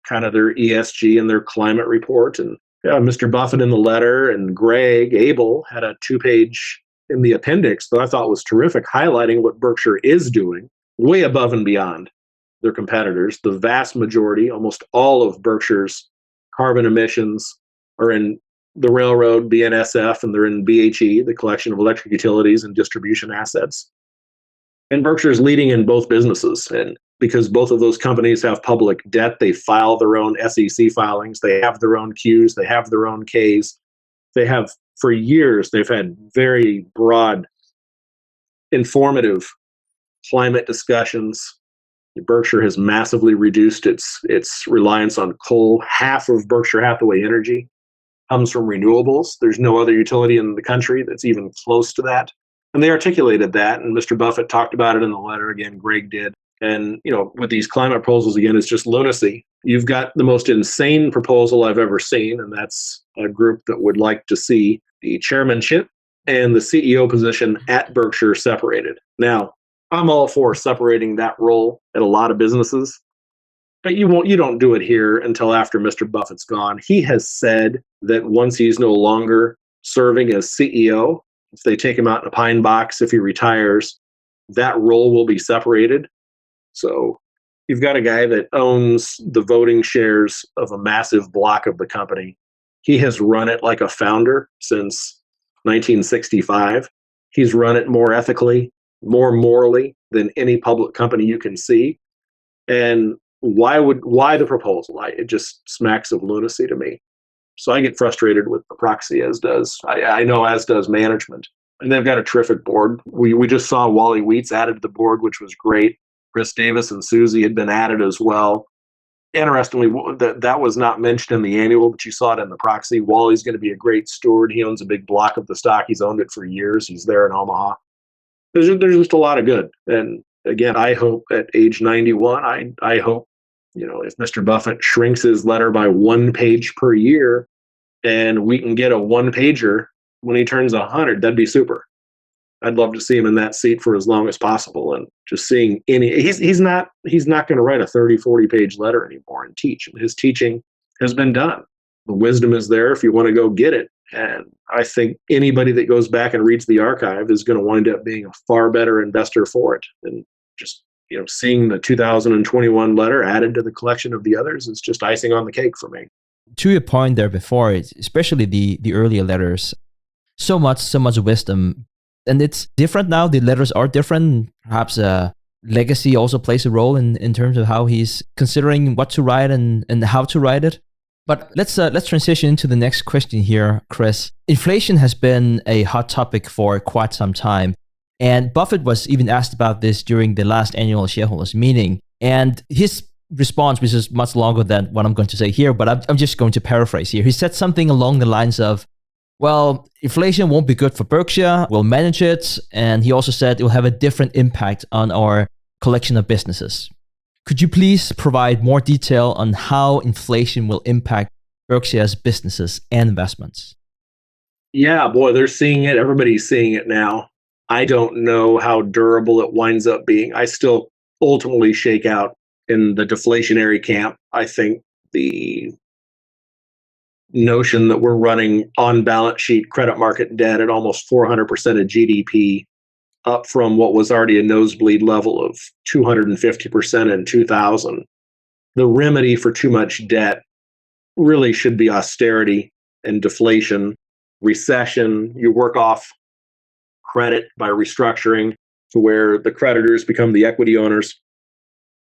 B: kind of their ESG and their climate report. And Mr. Buffett in the letter and Greg Abel had a 2-page in the appendix that I thought was terrific, highlighting what Berkshire is doing way above and beyond their competitors. The vast majority, almost all of Berkshire's carbon emissions are in the railroad, BNSF, and they're in BHE, the collection of electric utilities and distribution assets. And Berkshire is leading in both businesses. And because both of those companies have public debt, they file their own SEC filings. They have their own Qs. They have their own Ks. They have, for years, they've had very broad, informative climate discussions. Berkshire has massively reduced its reliance on coal. Half of Berkshire Hathaway Energy comes from renewables. There's no other utility in the country that's even close to that. And they articulated that, and Mr. Buffett talked about it in the letter. Again, Greg did. And, with these climate proposals, again, it's just lunacy. You've got the most insane proposal I've ever seen, and that's a group that would like to see the chairmanship and the CEO position at Berkshire separated. Now, I'm all for separating that role at a lot of businesses, but you don't do it here until after Mr. Buffett's gone. He has said that once he's no longer serving as CEO, if they take him out in a pine box, if he retires, that role will be separated. So you've got a guy that owns the voting shares of a massive block of the company. He has run it like a founder since 1965. He's run it more ethically, more morally than any public company you can see. And why the proposal? It just smacks of lunacy to me. So I get frustrated with the proxy, as does management. And they've got a terrific board. We just saw Wally Wheats added to the board, which was great. Chris Davis and Susie had been added as well. Interestingly, that was not mentioned in the annual, but you saw it in the proxy. Wally's going to be a great steward. He owns a big block of the stock. He's owned it for years. He's there in Omaha. There's just a lot of good. And again, I hope at age 91, I hope, if Mr. Buffett shrinks his letter by 1 page per year and we can get a 1-pager when he turns 100, that'd be super. I'd love to see him in that seat for as long as possible, and just seeing he's not going to write a 30-40 page letter anymore and teach. His teaching has been done. The wisdom is there if you want to go get it. And I think anybody that goes back and reads the archive is going to wind up being a far better investor for it. And just, seeing the 2021 letter added to the collection of the others is just icing on the cake for me.
A: To your point there before, especially the earlier letters, so much wisdom. And it's different now. The letters are different. Perhaps legacy also plays a role in terms of how he's considering what to write and how to write it. But let's transition into the next question here, Chris. Inflation has been a hot topic for quite some time. And Buffett was even asked about this during the last annual shareholders meeting. And his response, which is much longer than what I'm going to say here, but I'm just going to paraphrase here. He said something along the lines of, well, inflation won't be good for Berkshire. We'll manage it. And he also said it will have a different impact on our collection of businesses. Could you please provide more detail on how inflation will impact Berkshire's businesses and investments?
B: Yeah, boy, they're seeing it. Everybody's seeing it now. I don't know how durable it winds up being. I still ultimately shake out in the deflationary camp. I think the notion that we're running on balance sheet credit market debt at almost 400% of GDP, up from what was already a nosebleed level of 250% in 2000. The remedy for too much debt really should be austerity and deflation, recession. You work off credit by restructuring to where the creditors become the equity owners.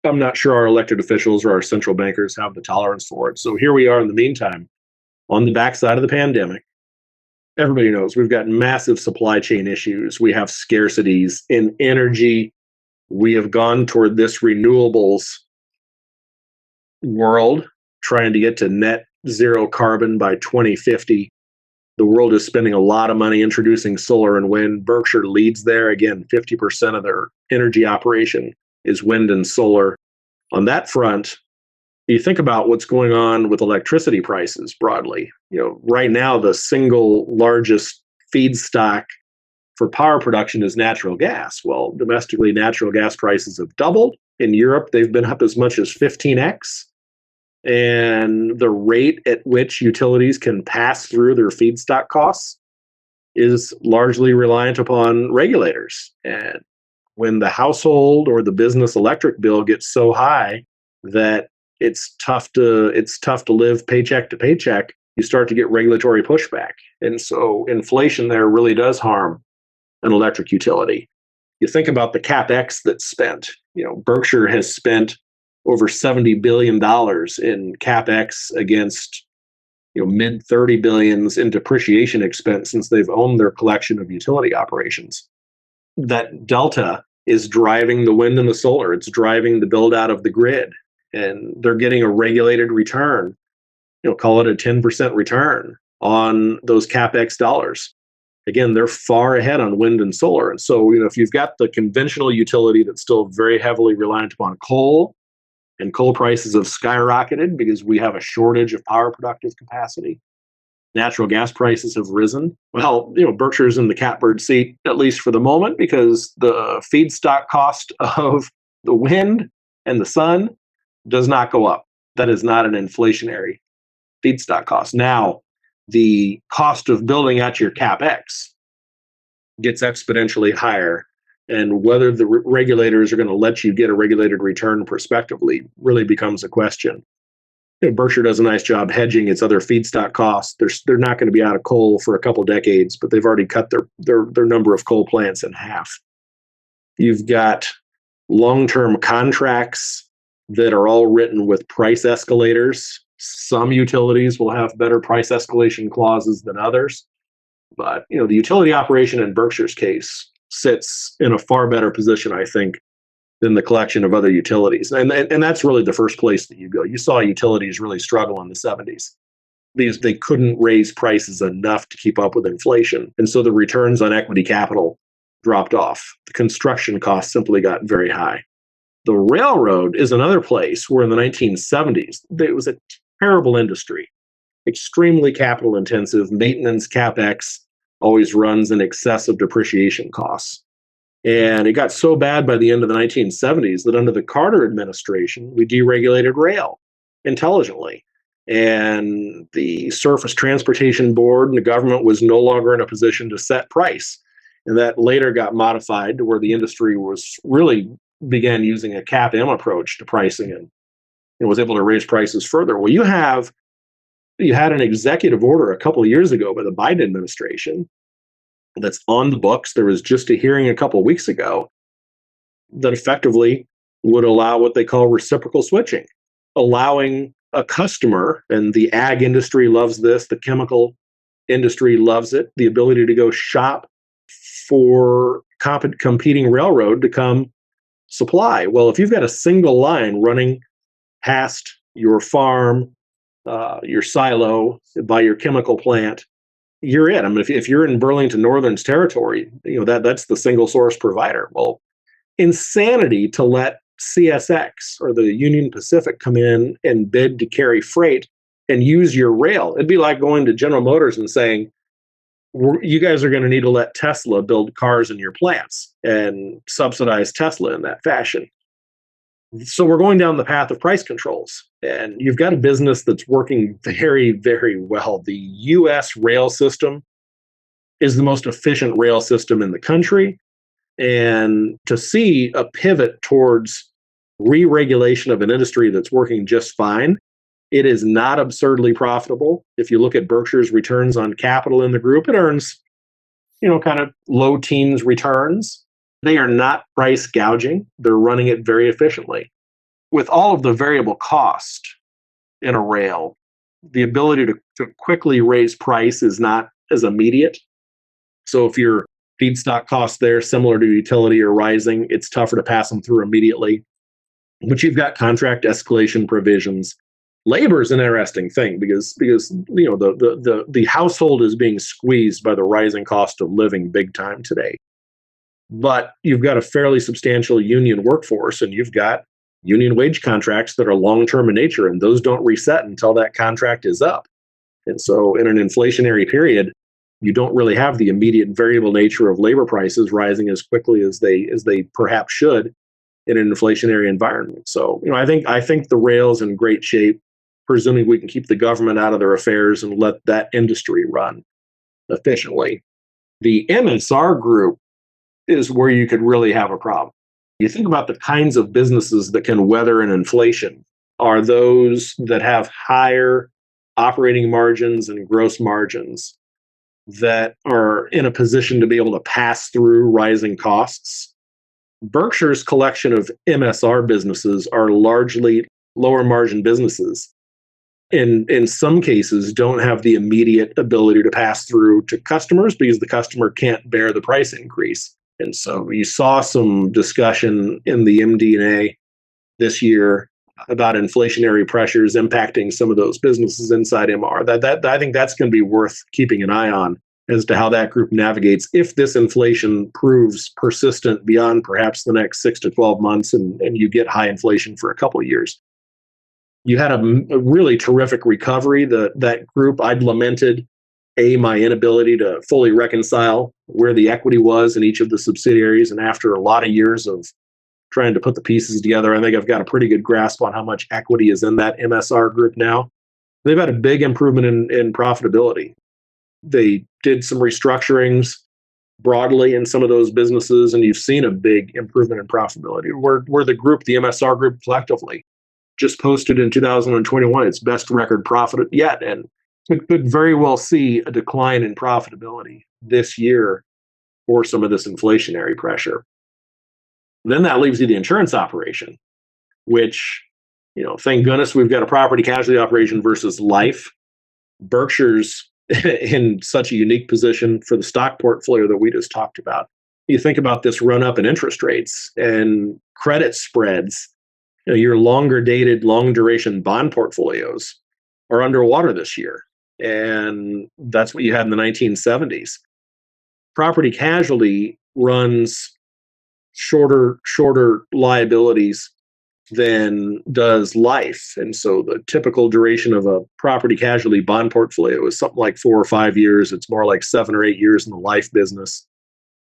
B: I'm not sure our elected officials or our central bankers have the tolerance for it. So here we are in the meantime, on the backside of the pandemic. Everybody knows we've got massive supply chain issues. We have scarcities in energy. We have gone toward this renewables world, trying to get to net zero carbon by 2050. The world is spending a lot of money introducing solar and wind. Berkshire leads there. Again, 50% of their energy operation is wind and solar. On that front, you think about what's going on with electricity prices broadly. Right now, the single largest feedstock for power production is natural gas. Well, domestically, natural gas prices have doubled. In Europe, they've been up as much as 15x. And the rate at which utilities can pass through their feedstock costs is largely reliant upon regulators. And when the household or the business electric bill gets so high that it's tough to live paycheck to paycheck, you start to get regulatory pushback. And so inflation there really does harm an electric utility. You think about the CapEx that's spent. Berkshire has spent over $70 billion in CapEx against mid 30 billions in depreciation expense since they've owned their collection of utility operations. That delta is driving the wind and the solar. It's driving the build out of the grid. And they're getting a regulated return, call it a 10% return on those CapEx dollars. Again, they're far ahead on wind and solar. And so, if you've got the conventional utility that's still very heavily reliant upon coal, and coal prices have skyrocketed because we have a shortage of power productive capacity. Natural gas prices have risen. Well, Berkshire's in the catbird seat, at least for the moment, because the feedstock cost of the wind and the sun does not go up. That is not an inflationary feedstock cost. Now, the cost of building out your CapEx gets exponentially higher, and whether the regulators are going to let you get a regulated return prospectively really becomes a question. Berkshire does a nice job hedging its other feedstock costs. They're not going to be out of coal for a couple decades, but they've already cut their number of coal plants in half. You've got long-term contracts that are all written with price escalators. Some utilities will have better price escalation clauses than others. But the utility operation in Berkshire's case sits in a far better position, I think, than the collection of other utilities. And that's really the first place that you go. You saw utilities really struggle in the 70s. They couldn't raise prices enough to keep up with inflation. And so the returns on equity capital dropped off. The construction costs simply got very high. The railroad is another place where in the 1970s, it was a terrible industry, extremely capital intensive. Maintenance CapEx always runs in excess of depreciation costs. And it got so bad by the end of the 1970s that under the Carter administration, we deregulated rail intelligently. And the Surface Transportation Board and the government was no longer in a position to set price. And that later got modified to where the industry began using a cap-M approach to pricing and was able to raise prices further. Well, you had an executive order a couple of years ago by the Biden administration that's on the books. There was just a hearing a couple of weeks ago that effectively would allow what they call reciprocal switching, allowing a customer, and the ag industry loves this, the chemical industry loves it, the ability to go shop for competing railroad to come supply. Well, if you've got a single line running past your farm, your silo, by your chemical plant, you're it. I mean, if you're in Burlington Northern's territory, that's the single source provider. Well, insanity to let CSX or the Union Pacific come in and bid to carry freight and use your rail. It'd be like going to General Motors and saying, you guys are going to need to let Tesla build cars in your plants and subsidize Tesla in that fashion. So we're going down the path of price controls, and you've got a business that's working very, very well. The U.S. rail system is the most efficient rail system in the country. And to see a pivot towards re-regulation of an industry that's working just fine, it is not absurdly profitable. If you look at Berkshire's returns on capital in the group, it earns, kind of low teens returns. They are not price gouging. They're running it very efficiently. With all of the variable cost in a rail, the ability to quickly raise price is not as immediate. So if your feedstock costs there, similar to utility, are rising, it's tougher to pass them through immediately. But you've got contract escalation provisions. Labor is an interesting thing because the household is being squeezed by the rising cost of living big time today. But you've got a fairly substantial union workforce, and you've got union wage contracts that are long-term in nature, and those don't reset until that contract is up. And so in an inflationary period, you don't really have the immediate variable nature of labor prices rising as quickly as they perhaps should in an inflationary environment. So, I think the rail's in great shape, presuming we can keep the government out of their affairs and let that industry run efficiently. The MSR group is where you could really have a problem. You think about the kinds of businesses that can weather an inflation are those that have higher operating margins and gross margins that are in a position to be able to pass through rising costs. Berkshire's collection of MSR businesses are largely lower margin businesses. In some cases, don't have the immediate ability to pass through to customers because the customer can't bear the price increase. And so you saw some discussion in the MD&A this year about inflationary pressures impacting some of those businesses inside MR. That I think that's going to be worth keeping an eye on as to how that group navigates if this inflation proves persistent beyond perhaps the next 6 to 12 months and you get high inflation for a couple of years. You had a really terrific recovery. That group, I'd lamented my inability to fully reconcile where the equity was in each of the subsidiaries. And after a lot of years of trying to put the pieces together, I think I've got a pretty good grasp on how much equity is in that MSR group now. They've had a big improvement in profitability. They did some restructurings broadly in some of those businesses, and you've seen a big improvement in profitability. Where the group, the MSR group collectively, just posted in 2021 its best record profit yet, and could very well see a decline in profitability this year for some of this inflationary pressure. Then that leaves you the insurance operation, which, thank goodness we've got a property casualty operation versus life. Berkshire's in such a unique position for the stock portfolio that we just talked about. You think about this run up in interest rates and credit spreads. Your longer dated, long duration bond portfolios are underwater this year. And that's what you had in the 1970s. Property casualty runs shorter liabilities than does life. And so the typical duration of a property casualty bond portfolio is something like 4 or 5 years. It's more like 7 or 8 years in the life business.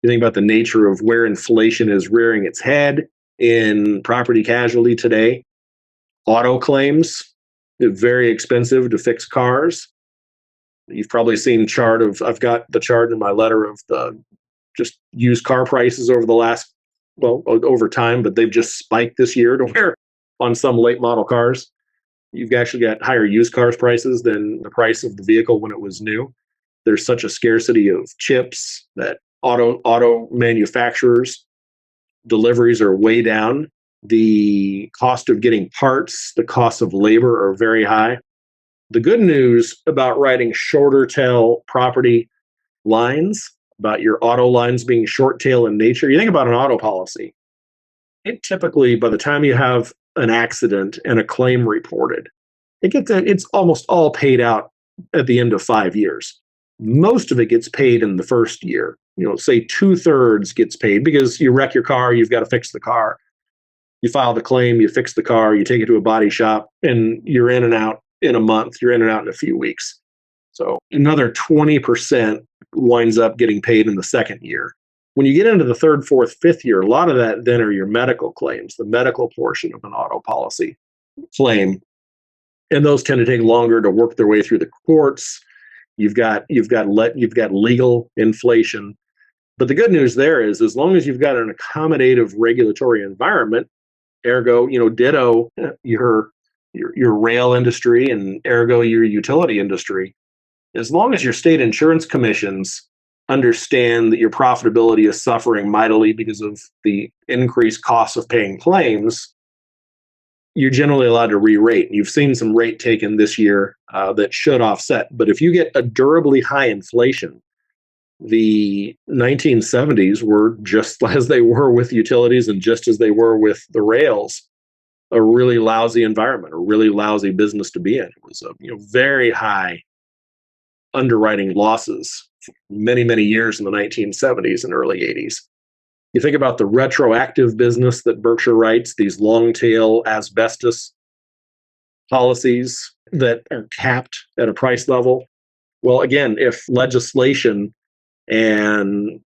B: You think about the nature of where inflation is rearing its head in property casualty today. Auto claims, they're very expensive to fix cars. You've probably seen I've got the chart in my letter of the just used car prices over the last, over time, but they've just spiked this year to where on some late model cars, you've actually got higher used cars prices than the price of the vehicle when it was new. There's such a scarcity of chips that auto manufacturers Deliveries are way down. The cost of getting parts, the cost of labor are very high. The good news about writing shorter tail property lines, about your auto lines being short tail in nature, you think about an auto policy. It typically, by the time you have an accident and a claim reported, it's almost all paid out at the end of 5 years. Most of it gets paid in the first year. Say 2/3 gets paid because you wreck your car, you've got to fix the car. You file the claim, you fix the car, you take it to a body shop, and you're in and out in a month, you're in and out in a few weeks. So another 20% winds up getting paid in the second year. When you get into the third, fourth, fifth year, a lot of that then are your medical claims, the medical portion of an auto policy claim. And those tend to take longer to work their way through the courts. You've got legal inflation. But the good news there is, as long as you've got an accommodative regulatory environment, ergo, ditto your rail industry and ergo your utility industry, as long as your state insurance commissions understand that your profitability is suffering mightily because of the increased cost of paying claims, you're generally allowed to re-rate. You've seen some rate taken this year that should offset. But if you get a durably high inflation, the 1970s were just as they were with utilities and just as they were with the rails, a really lousy environment, a really lousy business to be in. It was a very high underwriting losses for many, many years in the 1970s and early 80s. You think about the retroactive business that Berkshire writes, these long tail asbestos policies that are capped at a price level. Well, again, if legislation and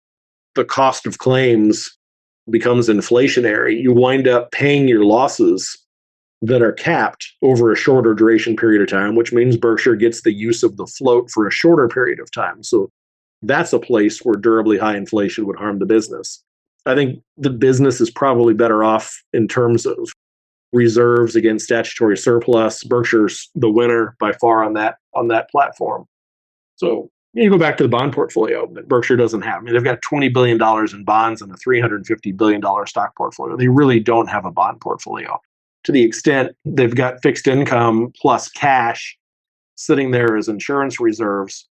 B: the cost of claims becomes inflationary, you wind up paying your losses that are capped over a shorter duration period of time, which means Berkshire gets the use of the float for a shorter period of time. So that's a place where durably high inflation would harm the business. I think the business is probably better off in terms of reserves against statutory surplus. Berkshire's the winner by far on that platform. So you go back to the bond portfolio that Berkshire doesn't have. I mean, they've got $20 billion in bonds and a $350 billion stock portfolio. They really don't have a bond portfolio. To the extent they've got fixed income plus cash sitting there as insurance reserves,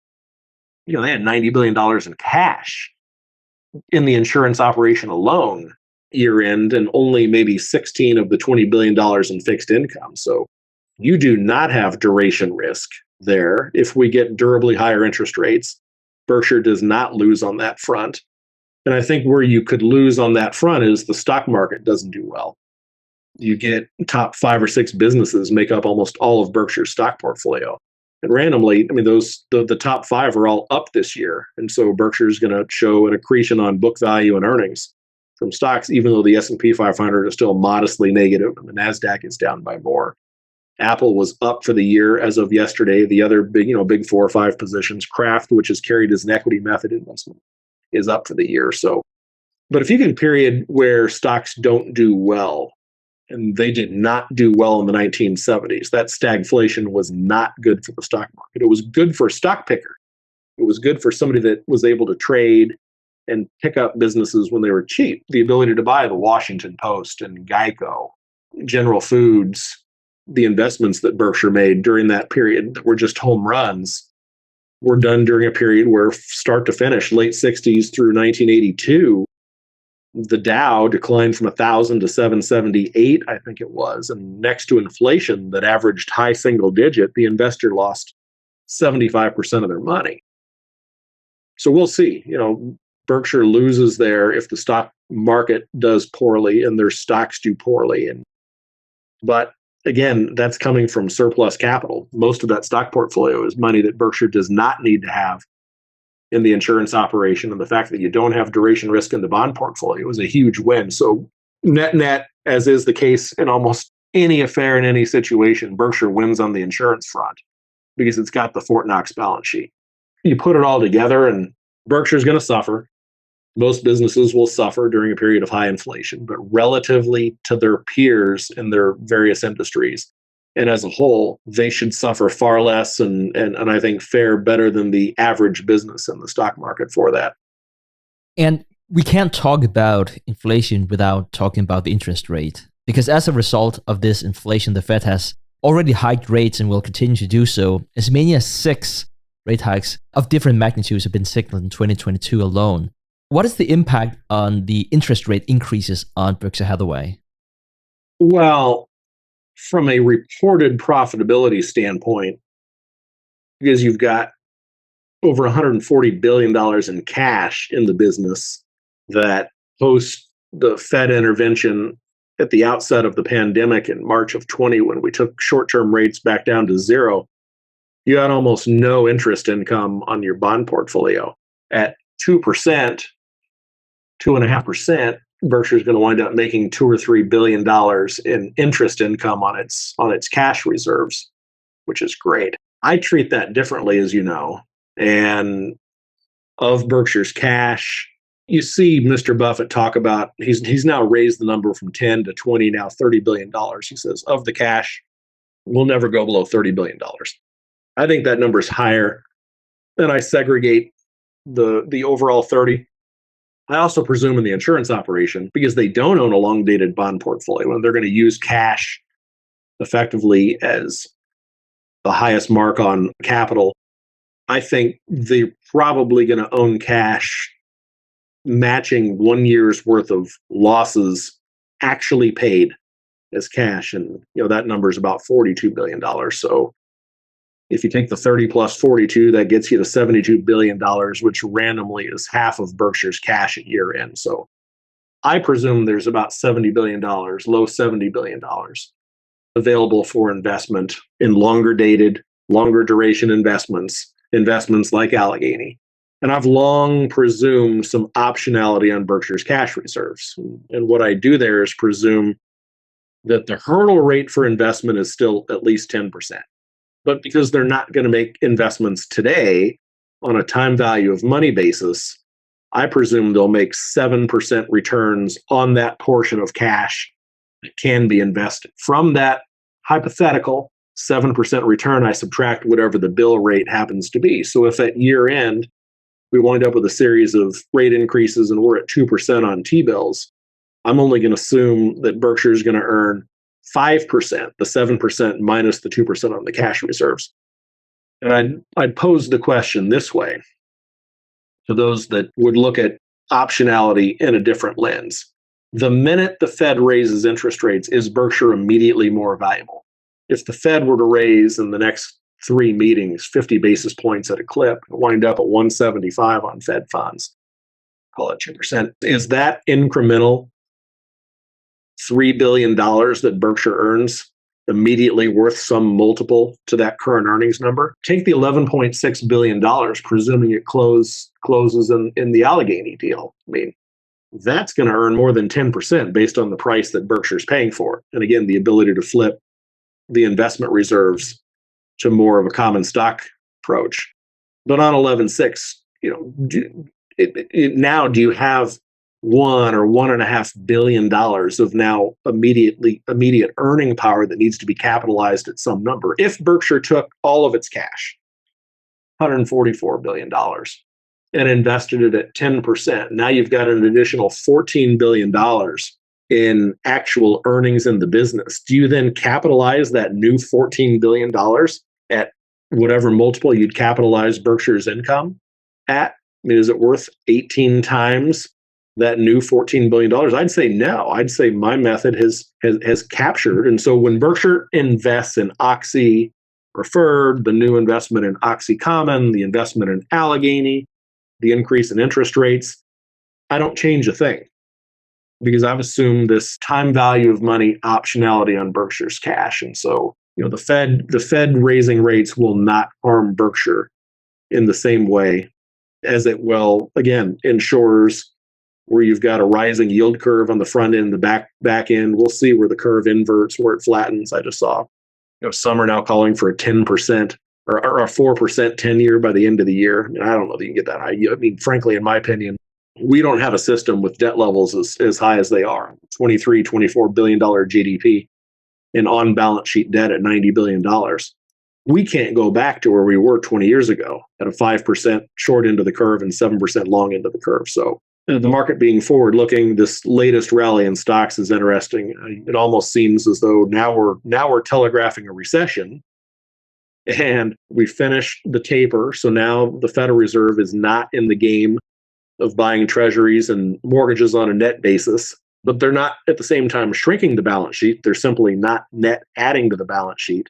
B: they had $90 billion in cash in the insurance operation alone year end, and only maybe 16 of the $20 billion in fixed income. So you do not have duration risk there. If we get durably higher interest rates, Berkshire does not lose on that front. And I think where you could lose on that front is the stock market doesn't do well. You get top 5 or 6 businesses make up almost all of Berkshire's stock portfolio. And randomly, I mean, the top 5 are all up this year. And so Berkshire's going to show an accretion on book value and earnings from stocks, even though the S&P 500 is still modestly negative and the NASDAQ is down by more. Apple was up for the year as of yesterday. The other big 4 or 5 positions, Kraft, which is carried as an equity method investment, is up for the year. So, but if you get a period where stocks don't do well, and they did not do well in the 1970s, that stagflation was not good for the stock market. It was good for a stock picker. It was good for somebody that was able to trade and pick up businesses when they were cheap. The ability to buy the Washington Post and Geico, General Foods, the investments that Berkshire made during that period that were just home runs were done during a period where start to finish, late 60s through 1982, the Dow declined from 1,000 to 778, I think it was. And next to inflation that averaged high single digit, the investor lost 75% of their money. So we'll see. Berkshire loses there if the stock market does poorly and their stocks do poorly. But again, that's coming from surplus capital. Most of that stock portfolio is money that Berkshire does not need to have in the insurance operation, and the fact that you don't have duration risk in the bond portfolio is a huge win. So net, as is the case in almost any affair in any situation, Berkshire wins on the insurance front because it's got the Fort Knox balance sheet. You put it all together and Berkshire's going to suffer. Most businesses will suffer during a period of high inflation, but relatively to their peers in their various industries, and as a whole, they should suffer far less and I think fare better than the average business in the stock market for that.
A: And We can't talk about inflation without talking about the interest rate, because as a result of this inflation, the Fed has already hiked rates and will continue to do so. As many as 6 rate hikes of different magnitudes have been signaled in 2022 alone. What is the impact on the interest rate increases on Berkshire Hathaway?
B: Well, from a reported profitability standpoint, because you've got over $140 billion in cash in the business that post the Fed intervention at the outset of the pandemic in March of 20, when we took short-term rates back down to zero, you had almost no interest income on your bond portfolio. At 2%, 2.5%, Berkshire is going to wind up making $2 or $3 billion in interest income on its cash reserves, which is great. I treat that differently, as you know. And of Berkshire's cash, you see Mr. Buffett talk about, he's now raised the number from 10 to 20, now $30 billion. He says, of the cash, we'll never go below $30 billion. I think that number is higher, and I segregate the overall 30. I also presume in the insurance operation, because they don't own a long-dated bond portfolio, and they're going to use cash effectively as the highest mark on capital. I think they're probably going to own cash matching 1 year's worth of losses actually paid as cash. And that number is about $42 billion. So if you take the 30 plus 42, that gets you to $72 billion, which randomly is half of Berkshire's cash at year end. So I presume there's about $70 billion, low $70 billion available for investment in longer dated, longer duration investments like Alleghany. And I've long presumed some optionality on Berkshire's cash reserves. And what I do there is presume that the hurdle rate for investment is still at least 10%. But because they're not going to make investments today on a time value of money basis, I presume they'll make 7% returns on that portion of cash that can be invested. From that hypothetical 7% return, I subtract whatever the bill rate happens to be. So if at year end, we wind up with a series of rate increases and we're at 2% on T-bills, I'm only going to assume that Berkshire is going to earn 5%, the 7% minus the 2% on the cash reserves. And I'd pose the question this way to those that would look at optionality in a different lens. The minute the Fed raises interest rates, is Berkshire immediately more valuable? If the Fed were to raise in the next 3 meetings 50 basis points at a clip, wind up at 175 on Fed funds, call it 2%, is that incremental $3 billion that Berkshire earns immediately worth some multiple to that current earnings number? Take the $11.6 billion, presuming it closes in the Alleghany deal. I mean, that's going to earn more than 10% based on the price that Berkshire's paying for. And again, the ability to flip the investment reserves to more of a common stock approach. But on 11.6, now do you have $1 or $1.5 billion of now immediate earning power that needs to be capitalized at some number? If Berkshire took all of its cash, $144 billion, and invested it at 10%, now you've got an additional $14 billion in actual earnings in the business. Do you then capitalize that new $14 billion at whatever multiple you'd capitalize Berkshire's income at? I mean, is it worth 18 times that new $14 billion? I'd say no. I'd say my method has captured. And so when Berkshire invests in Oxy Preferred, the new investment in Oxy Common, the investment in Alleghany, the increase in interest rates, I don't change a thing, because I've assumed this time value of money optionality on Berkshire's cash. And so, the Fed raising rates will not harm Berkshire in the same way as it will, again, insurers, where you've got a rising yield curve on the front end, the back end. We'll see where the curve inverts, where it flattens. I just saw, some are now calling for a 10% or a 4% 10-year by the end of the year. I don't know that you can get that high. I mean, frankly, in my opinion, we don't have a system with debt levels as high as they are. $23, $24 billion GDP and on-balance sheet debt at $90 billion. We can't go back to where we were 20 years ago at a 5% short end of the curve and 7% long end of the curve. So The market being forward-looking, this latest rally in stocks is interesting. It almost seems as though now we're telegraphing a recession, and we finished the taper. So now the Federal Reserve is not in the game of buying treasuries and mortgages on a net basis, but they're not at the same time shrinking the balance sheet. They're simply not net adding to the balance sheet.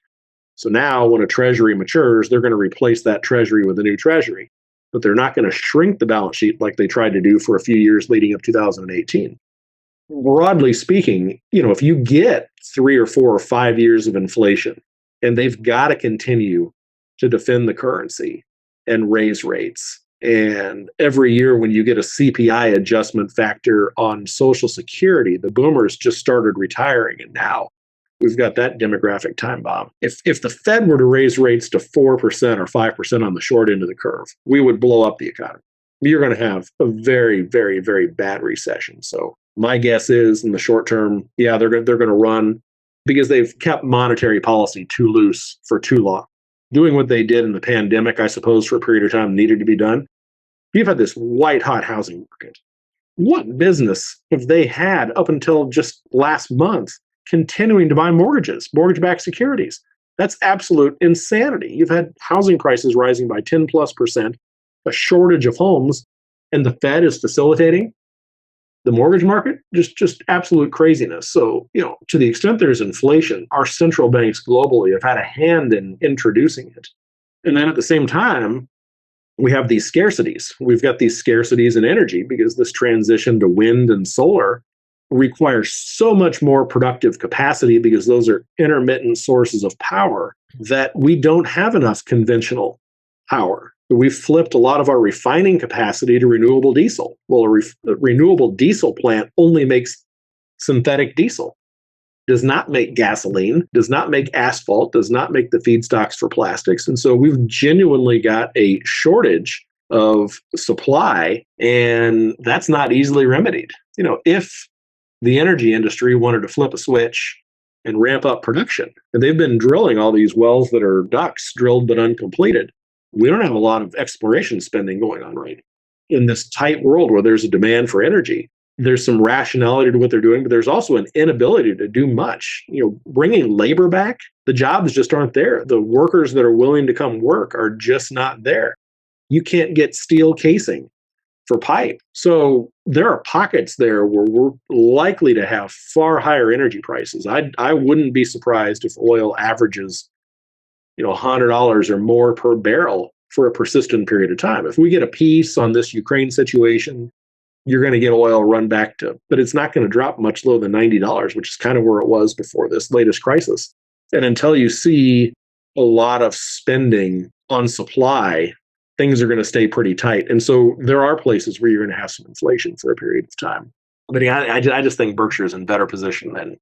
B: So now when a treasury matures, they're going to replace that treasury with a new treasury, but they're not going to shrink the balance sheet like they tried to do for a few years leading up to 2018. Broadly speaking, if you get 3 or 4 or 5 years of inflation, and they've got to continue to defend the currency and raise rates. And every year when you get a CPI adjustment factor on Social Security, the boomers just started retiring, and now we've got that demographic time bomb. If the Fed were to raise rates to 4% or 5% on the short end of the curve, we would blow up the economy. You're going to have a very, very, very bad recession. So my guess is in the short term, yeah, they're going to run because they've kept monetary policy too loose for too long. Doing what they did in the pandemic, I suppose, for a period of time needed to be done. You've had this white-hot housing market. What business have they had up until just last month continuing to buy mortgage-backed securities? That's absolute insanity. You've had housing prices rising by 10+%, a shortage of homes, and the Fed is facilitating the mortgage market. Just absolute craziness. So, to the extent there's inflation, our central banks globally have had a hand in introducing it. And then at the same time, we have these scarcities. We've got these scarcities in energy because this transition to wind and solar requires so much more productive capacity because those are intermittent sources of power that we don't have enough conventional power. We've flipped a lot of our refining capacity to renewable diesel. Well, a renewable diesel plant only makes synthetic diesel, does not make gasoline, does not make asphalt, does not make the feedstocks for plastics. And so we've genuinely got a shortage of supply, and that's not easily remedied. If the energy industry wanted to flip a switch and ramp up production, and they've been drilling all these wells that are ducts drilled but uncompleted, we don't have a lot of exploration spending going on right now. In this tight world where there's a demand for energy, there's some rationality to what they're doing, but there's also an inability to do much. Bringing labor back, the jobs just aren't there. The workers that are willing to come work are just not there. You can't get steel casing for pipe. So there are pockets there where we're likely to have far higher energy prices. I wouldn't be surprised if oil averages $100 or more per barrel for a persistent period of time. If we get a peace on this Ukraine situation, you're going to get oil run back to, but it's not going to drop much lower than $90, which is kind of where it was before this latest crisis. And until you see a lot of spending on supply, things are going to stay pretty tight. And so there are places where you're going to have some inflation for a period of time. But I just think Berkshire is in better position than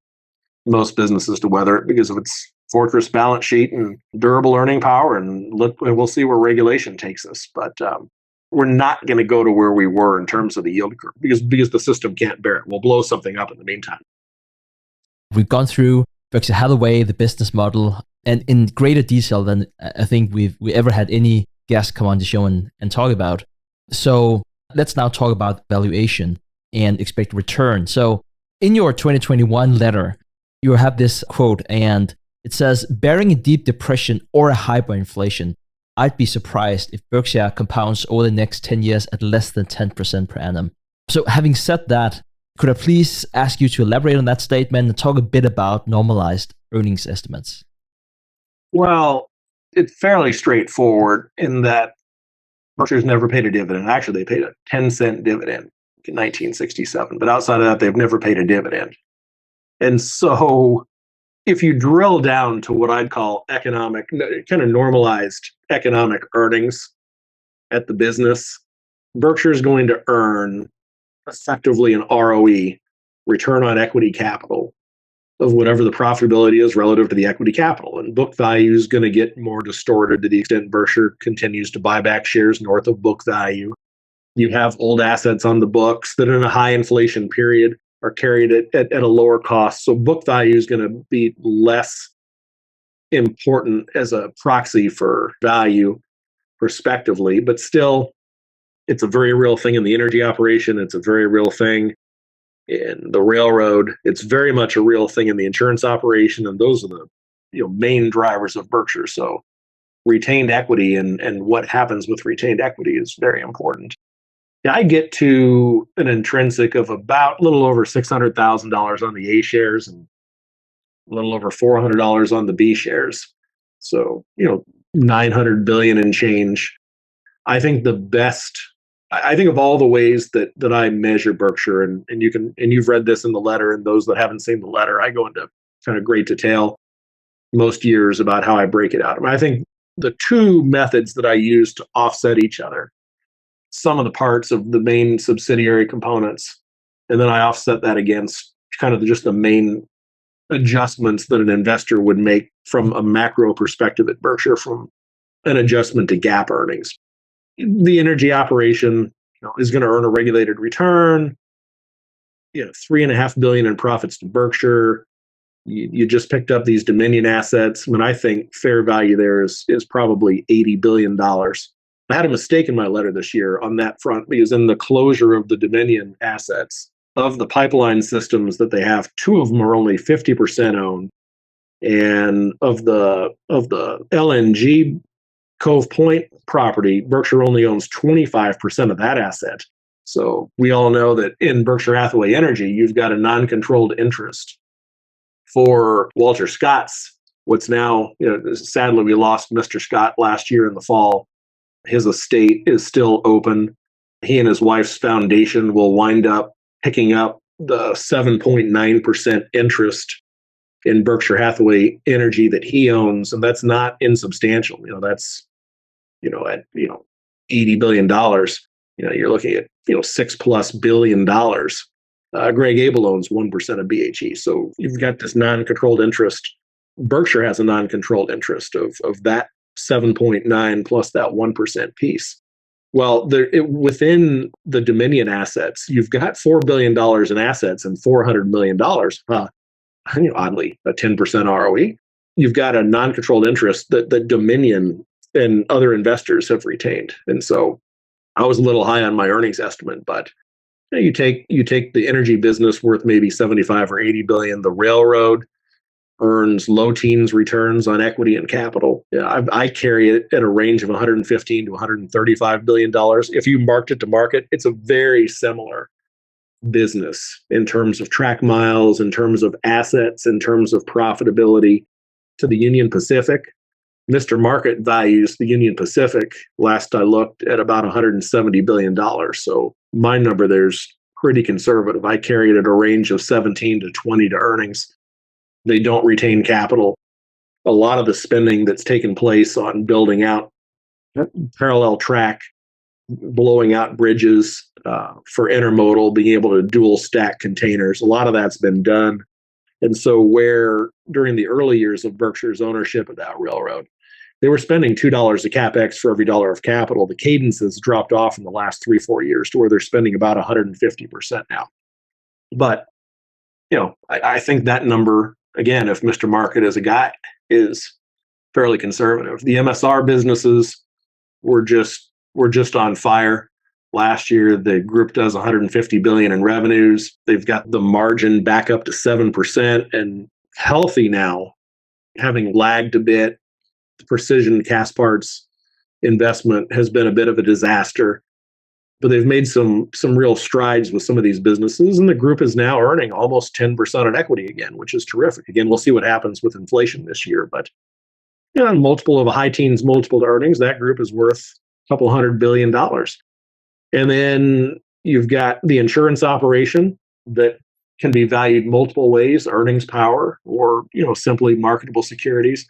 B: most businesses to weather it because of its fortress balance sheet and durable earning power. And we'll see where regulation takes us. But we're not going to go to where we were in terms of the yield curve because the system can't bear it. We'll blow something up in the meantime.
A: We've gone through Berkshire Hathaway, the business model, and in greater detail than I think we ever had any guest come on the show and talk about. So let's now talk about valuation and expected return. So in your 2021 letter, you have this quote, and it says, "Bearing a deep depression or a hyperinflation, I'd be surprised if Berkshire compounds over the next 10 years at less than 10% per annum." So having said that, could I please ask you to elaborate on that statement and talk a bit about normalized earnings estimates?
B: Well, it's fairly straightforward in that Berkshire's never paid a dividend. Actually, they paid a 10-cent dividend in 1967. But outside of that, they've never paid a dividend. And so if you drill down to what I'd call economic, kind of normalized economic earnings at the business, Berkshire is going to earn effectively an ROE, return on equity capital, of whatever the profitability is relative to the equity capital. And book value is going to get more distorted to the extent Berkshire continues to buy back shares north of book value. You have old assets on the books that in a high inflation period are carried at a lower cost. So book value is going to be less important as a proxy for value prospectively, but still It's a very real thing in the energy operation. It's a very real thing in the railroad. It's very much a real thing in the insurance operation. And those are the main drivers of Berkshire. So retained equity and what happens with retained equity is very important. Yeah, I get to an intrinsic of about a little over $600,000 on the A shares and a little over $400 on the B shares. So, 900 billion and change. I think I think of all the ways that I measure Berkshire, and you've read this in the letter, and those that haven't seen the letter, I go into kind of great detail most years about how I break it out. I mean, I think the two methods that I use to offset each other, some of the parts of the main subsidiary components, and then I offset that against kind of just the main adjustments that an investor would make from a macro perspective at Berkshire, from an adjustment to GAAP earnings. The energy operation, is going to earn a regulated return. $3.5 billion in profits to Berkshire. You just picked up these Dominion assets. I mean, I think fair value there is probably $80 billion. I had a mistake in my letter this year on that front, because in the closure of the Dominion assets, of the pipeline systems that they have, two of them are only 50% owned. And of the LNG Cove Point property, Berkshire only owns 25% of that asset. So we all know that in Berkshire Hathaway Energy, you've got a non-controlled interest. For Walter Scott's, what's now, sadly, we lost Mr. Scott last year in the fall. His estate is still open. He and his wife's foundation will wind up picking up the 7.9% interest in Berkshire Hathaway Energy that he owns, and that's not insubstantial. That's at $80 billion. You're looking at $6+ billion. Greg Abel owns 1% of BHE, so you've got this non-controlled interest. Berkshire has a non-controlled interest of that 7.9 plus that 1% piece. Well, within the Dominion assets, you've got $4 billion in assets and $400 million, oddly, a 10% ROE. You've got a non-controlled interest that Dominion and other investors have retained. And so I was a little high on my earnings estimate, but you take the energy business worth maybe 75 or 80 billion, the railroad earns low teens returns on equity and capital. I carry it at a range of 115 to 135 billion dollars. If you marked it to market, it's a very similar business in terms of track miles, in terms of assets, in terms of profitability to the Union Pacific. Mr. Market values the Union Pacific, last I looked, at about $170 billion. So my number there's pretty conservative. I carry it at a range of 17 to 20 to earnings. They don't retain capital. A lot of the spending that's taken place on building out parallel track, blowing out bridges for intermodal, being able to dual stack containers, a lot of that's been done. And so where during the early years of Berkshire's ownership of that railroad, they were spending $2 of CapEx for every dollar of capital. The cadence has dropped off in the last 3-4 years to where they're spending about 150% now. But, I think that number, again, if Mr. Market is a guy, is fairly conservative. The MSR businesses were just on fire. Last year, the group does 150 billion in revenues. They've got the margin back up to 7% and healthy now, having lagged a bit. The Precision Cast Parts investment has been a bit of a disaster, but they've made some real strides with some of these businesses, and the group is now earning almost 10% on equity again, which is terrific. Again, we'll see what happens with inflation this year, but multiple of a high teens multiple to earnings, that group is worth a couple $100 billion. And then you've got the insurance operation that can be valued multiple ways, earnings power, or simply marketable securities.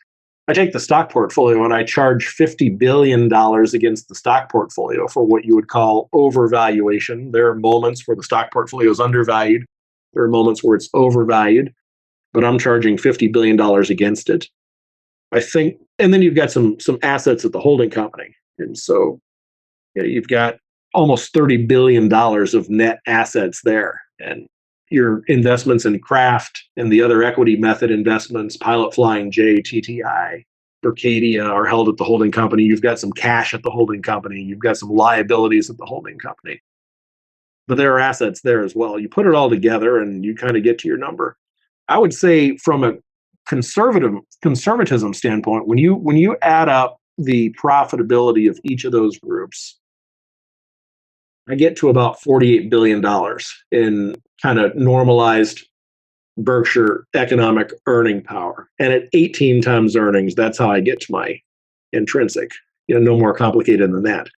B: I take the stock portfolio and I charge $50 billion against the stock portfolio for what you would call overvaluation. There are moments where the stock portfolio is undervalued. There are moments where it's overvalued, but I'm charging $50 billion against it. I think, and then you've got some assets at the holding company. And so you've got almost $30 billion of net assets there. And your investments in Kraft and the other equity method investments, Pilot Flying J, TTI, Berkshire are held at the holding company. You've got some cash at the holding company. You've got some liabilities at the holding company. But there are assets there as well. You put it all together and you kind of get to your number. I would say from a conservatism standpoint, when you add up the profitability of each of those groups, I get to about $48 billion in kind of normalized Berkshire economic earning power. And at 18 times earnings, that's how I get to my intrinsic. No more complicated than that.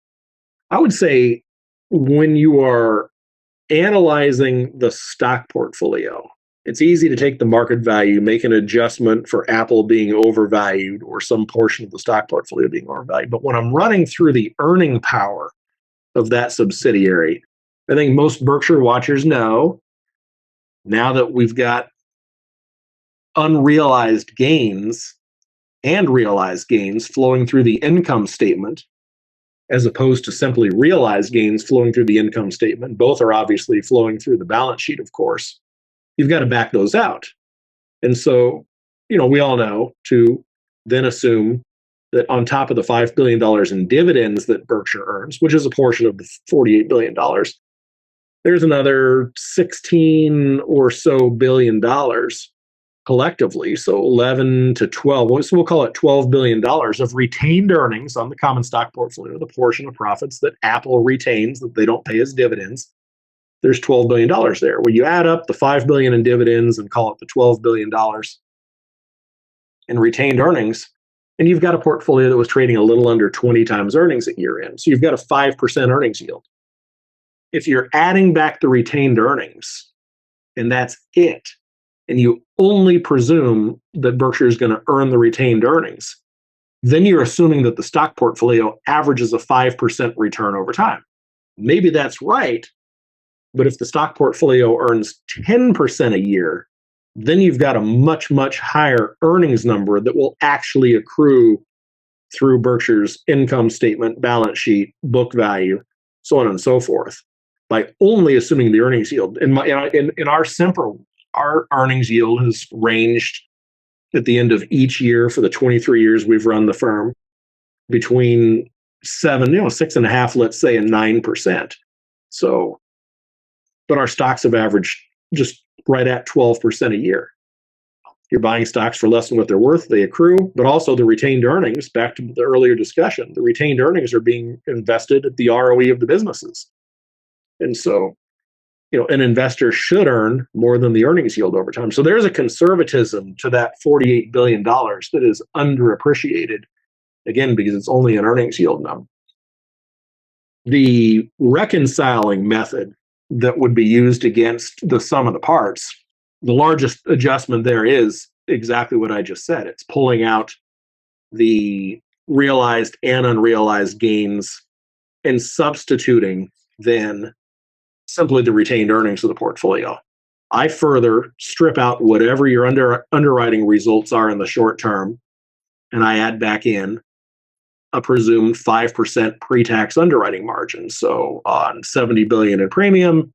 B: I would say when you are analyzing the stock portfolio, it's easy to take the market value, make an adjustment for Apple being overvalued or some portion of the stock portfolio being overvalued. But when I'm running through the earning power of that subsidiary, I think most Berkshire watchers know now that we've got unrealized gains and realized gains flowing through the income statement, as opposed to simply realized gains flowing through the income statement. Both are obviously flowing through the balance sheet, of course. You've got to back those out. And so, we all know to then assume that on top of the $5 billion in dividends that Berkshire earns, which is a portion of the $48 billion, there's another 16 or so billion dollars collectively, so 11 to 12, so we'll call it $12 billion of retained earnings on the common stock portfolio, the portion of profits that Apple retains that they don't pay as dividends. There's $12 billion there. When you add up the $5 billion in dividends and call it the $12 billion in retained earnings, and you've got a portfolio that was trading a little under 20 times earnings at year end. So you've got a 5% earnings yield. If you're adding back the retained earnings, and that's it, and you only presume that Berkshire is going to earn the retained earnings, then you're assuming that the stock portfolio averages a 5% return over time. Maybe that's right, but if the stock portfolio earns 10% a year, then you've got a much, much higher earnings number that will actually accrue through Berkshire's income statement, balance sheet, book value, so on and so forth, by only assuming the earnings yield. In our Semper, our earnings yield has ranged at the end of each year for the 23 years we've run the firm between 6.5%, let's say, and 9%. So, but our stocks have averaged just right at 12% a year. You're buying stocks for less than what they're worth, they accrue, but also the retained earnings, back to the earlier discussion, the retained earnings are being invested at the ROE of the businesses. And so, an investor should earn more than the earnings yield over time. So there's a conservatism to that $48 billion that is underappreciated, again, because it's only an earnings yield number. The reconciling method that would be used against the sum of the parts, the largest adjustment there is exactly what I just said. It's pulling out the realized and unrealized gains and substituting then simply the retained earnings of the portfolio. I further strip out whatever your underwriting results are in the short term, and I add back in a presumed 5% pre-tax underwriting margin. So on $70 billion in premium,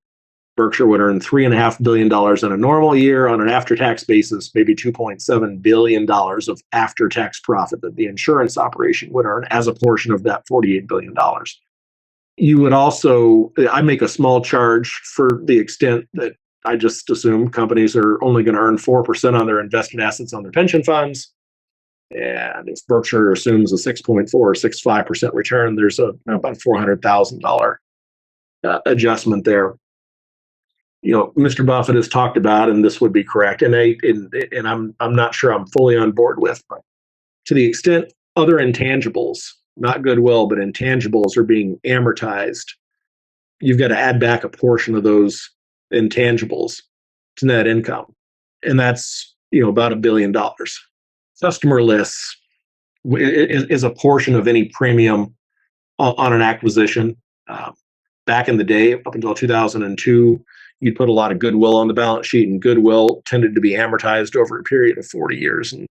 B: Berkshire would earn $3.5 billion in a normal year. On an after-tax basis, maybe $2.7 billion of after-tax profit that the insurance operation would earn as a portion of that $48 billion. You would also, I make a small charge for the extent that I just assume companies are only going to earn 4% on their invested assets on their pension funds. And if Berkshire assumes a 6.4 or 6.5% return, there's about $400,000 adjustment there. Mr. Buffett has talked about, and this would be correct, and I'm not sure I'm fully on board with, but to the extent other intangibles, not goodwill, but intangibles are being amortized, you've got to add back a portion of those intangibles to net income. And that's, about $1 billion. Customer lists is a portion of any premium on an acquisition. Back in the day, up until 2002, you'd put a lot of goodwill on the balance sheet, and goodwill tended to be amortized over a period of 40 years. And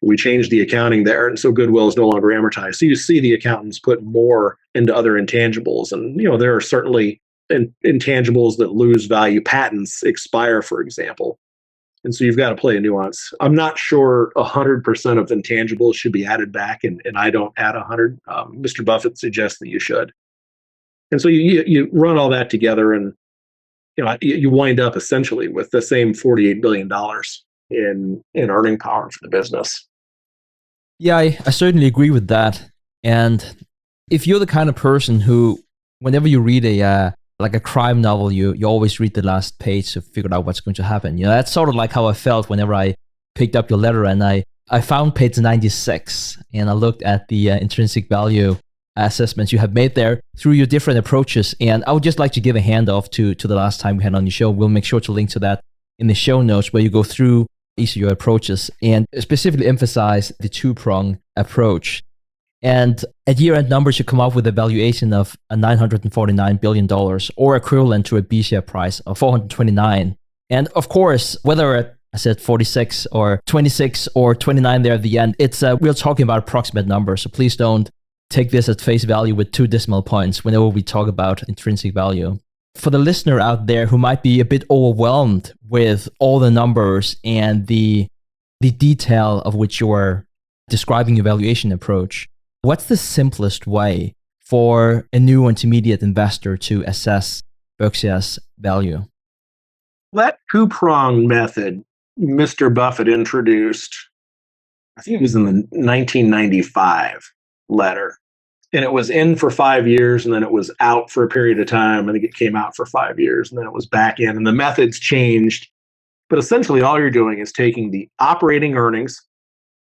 B: we changed the accounting there, and so goodwill is no longer amortized. So you see the accountants put more into other intangibles. And, there are certainly intangibles that lose value. Patents expire, for example. And so you've got to play a nuance. I'm not sure 100% of intangibles should be added back, and I don't add 100. Mr. Buffett suggests that you should. And so you run all that together, and you wind up essentially with the same $48 billion in earning power for the business.
A: Yeah, I certainly agree with that. And if you're the kind of person who, whenever you read a crime novel, you always read the last page to figure out what's going to happen. That's sort of like how I felt whenever I picked up your letter, and I found page 96, and I looked at the intrinsic value assessments you have made there through your different approaches. And I would just like to give a handoff to the last time we had on the show. We'll make sure to link to that in the show notes, where you go through each of your approaches and specifically emphasize the two-prong approach. And at year-end numbers, you come up with a valuation of $949 billion, or equivalent to a B share price of 429. And of course, whether I said 46 or 26 or 29 there at the end, we're talking about approximate numbers. So please don't take this at face value with 2 decimal points whenever we talk about intrinsic value. For the listener out there who might be a bit overwhelmed with all the numbers and the detail of which you're describing your valuation approach, what's the simplest way for a new intermediate investor to assess Berkshire's value?
B: That two-prong method Mr. Buffett introduced, I think it was in the 1995 letter. And it was in for 5 years, and then it was out for a period of time. I think it came out for 5 years, and then it was back in. And the methods changed. But essentially, all you're doing is taking the operating earnings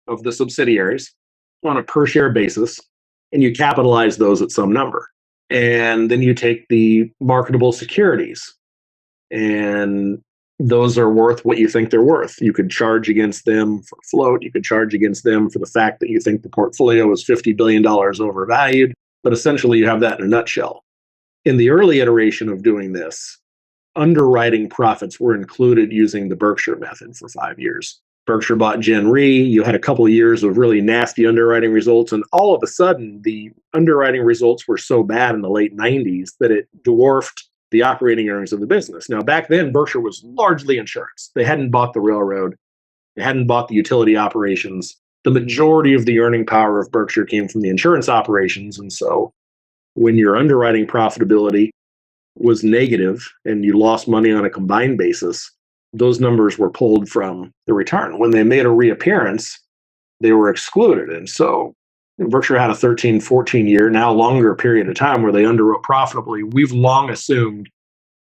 B: of the subsidiaries on a per share basis, and you capitalize those at some number. And then you take the marketable securities, and those are worth what you think they're worth. You could charge against them for float. You could charge against them for the fact that you think the portfolio is $50 billion overvalued. But essentially, you have that in a nutshell. In the early iteration of doing this, underwriting profits were included using the Berkshire method for 5 years. Berkshire bought Gen Re. You had a couple of years of really nasty underwriting results. And all of a sudden, the underwriting results were so bad in the late 90s that it dwarfed the operating earnings of the business. Now, back then, Berkshire was largely insurance. They hadn't bought the railroad. They hadn't bought the utility operations. The majority of the earning power of Berkshire came from the insurance operations. And so when your underwriting profitability was negative and you lost money on a combined basis, those numbers were pulled from the return. When they made a reappearance, they were excluded. And so Berkshire had a 13, 14 year, now longer period of time where they underwrote profitably. We've long assumed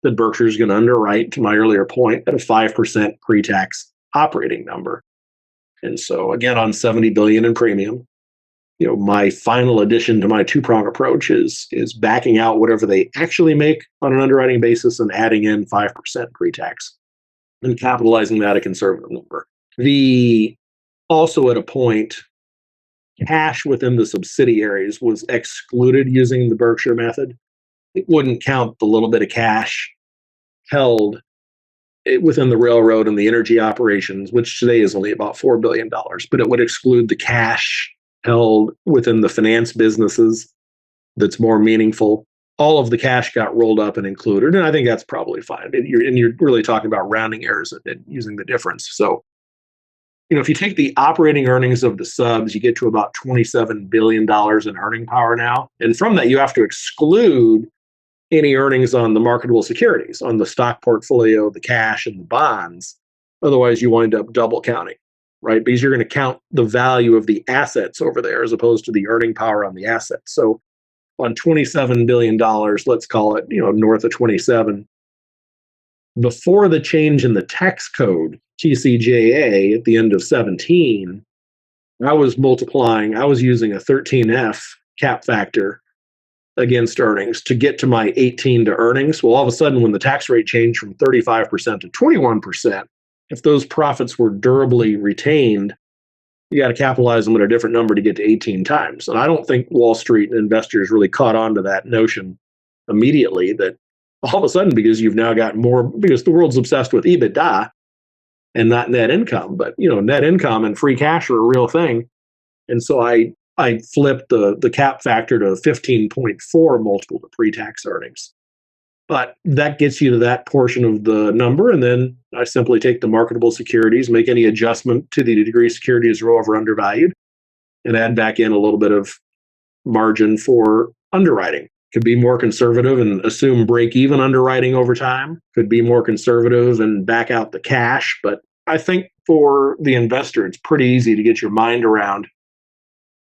B: that Berkshire is going to underwrite, to my earlier point, at a 5% pre-tax operating number. And so again, on $70 billion in premium, my final addition to my two-prong approach is backing out whatever they actually make on an underwriting basis and adding in 5% pre-tax and capitalizing that a conservative number. Also at a point, cash within the subsidiaries was excluded using the Berkshire method. It wouldn't count the little bit of cash held within the railroad and the energy operations, which today is only about $4 billion, but it would exclude the cash held within the finance businesses that's more meaningful. All of the cash got rolled up and included, and I think that's probably fine. And you're really talking about rounding errors and using the difference. So if you take the operating earnings of the subs, you get to about $27 billion in earning power now. And from that, you have to exclude any earnings on the marketable securities, on the stock portfolio, the cash, and the bonds. Otherwise, you wind up double counting, right? Because you're going to count the value of the assets over there as opposed to the earning power on the assets. So on $27 billion, let's call it, north of 27, before the change in the tax code, TCJA, at the end of 17, I was using a 13F cap factor against earnings to get to my 18 to earnings. Well, all of a sudden, when the tax rate changed from 35% to 21%, if those profits were durably retained, you got to capitalize them at a different number to get to 18 times. And I don't think Wall Street investors really caught on to that notion immediately, that all of a sudden, because you've now got more, because the world's obsessed with EBITDA and not net income, but net income and free cash are a real thing. And so I flipped the cap factor to 15.4 multiple to pre-tax earnings. But that gets you to that portion of the number. And then I simply take the marketable securities, make any adjustment to the degree securities are over undervalued, and add back in a little bit of margin for underwriting. Could be more conservative and assume break-even underwriting over time. Could be more conservative and back out the cash. But I think for the investor, it's pretty easy to get your mind around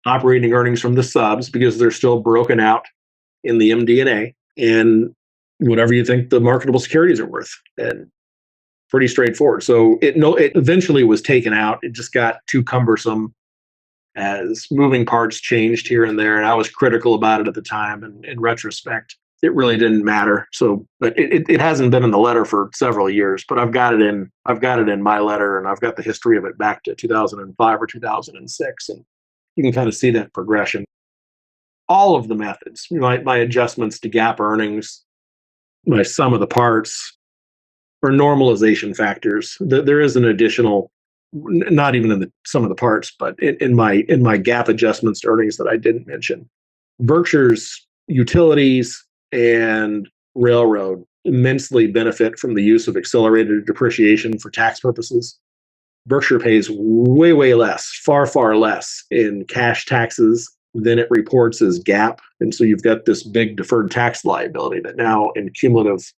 B: operating earnings from the subs because they're still broken out in the MD&A and whatever you think the marketable securities are worth. And pretty straightforward. So it eventually was taken out. It just got too cumbersome as moving parts changed here and there. And I was critical about it at the time. And in retrospect, it really didn't matter. So, but it hasn't been in the letter for several years, but I've got it in my letter, and I've got the history of it back to 2005 or 2006. And you can kind of see that progression. All of the methods, my adjustments to GAAP earnings, my sum of the parts, or normalization factors. There is an additional, not even in the sum of the parts, but in my GAAP adjustments to earnings that I didn't mention. Berkshire's utilities and railroad immensely benefit from the use of accelerated depreciation for tax purposes. Berkshire pays way, way less, far, far less in cash taxes than it reports as GAAP. And so you've got this big deferred tax liability that now in cumulative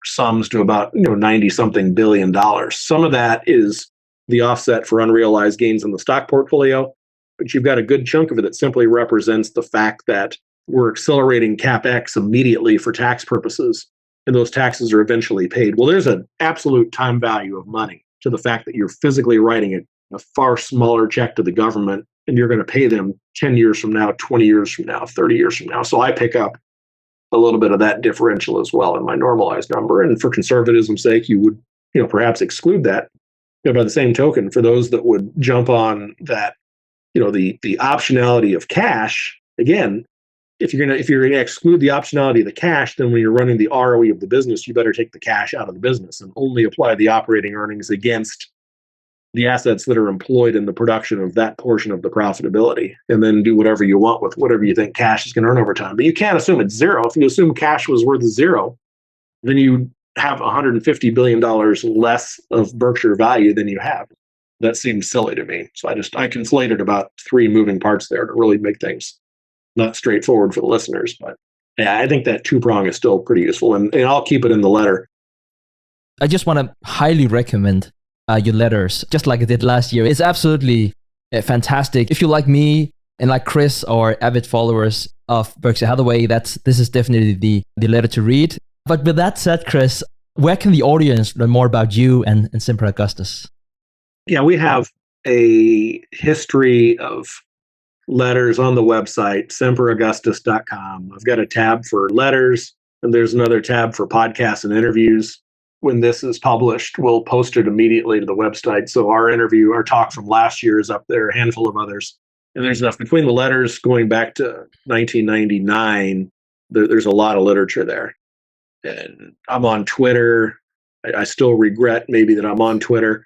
B: sums to about 90-something billion dollars. Some of that is the offset for unrealized gains in the stock portfolio, but you've got a good chunk of it that simply represents the fact that we're accelerating CapEx immediately for tax purposes, and those taxes are eventually paid. Well, there's an absolute time value of money to the fact that you're physically writing a far smaller check to the government, and you're going to pay them 10 years from now, 20 years from now, 30 years from now. So I pick up a little bit of that differential as well in my normalized number. And for conservatism's sake, you would perhaps exclude that. By the same token, for those that would jump on that, the optionality of cash, again, if you're going to exclude the optionality of the cash, then when you're running the ROE of the business, you better take the cash out of the business and only apply the operating earnings against the assets that are employed in the production of that portion of the profitability, and then do whatever you want with whatever you think cash is going to earn over time. But you can't assume it's zero. If you assume cash was worth zero, then you have $150 billion less of Berkshire value than you have. That seems silly to me. So I conflated about three moving parts there to really make things not straightforward for the listeners. But yeah, I think that two-prong is still pretty useful, and I'll keep it in the letter.
A: I just want to highly recommend your letters, just like I did last year. It's absolutely fantastic. If you like me and like Chris or avid followers of Berkshire Hathaway, this is definitely the letter to read. But with that said, Chris, where can the audience learn more about you and Semper Augustus?
B: Yeah, we have a history of letters on the website, SemperAugustus.com. I've got a tab for letters, and there's another tab for podcasts and interviews. When this is published, we'll post it immediately to the website. So our talk from last year is up there, a handful of others. And there's enough between the letters going back to 1999. There's a lot of literature there. And I'm on Twitter. I still regret maybe that I'm on Twitter,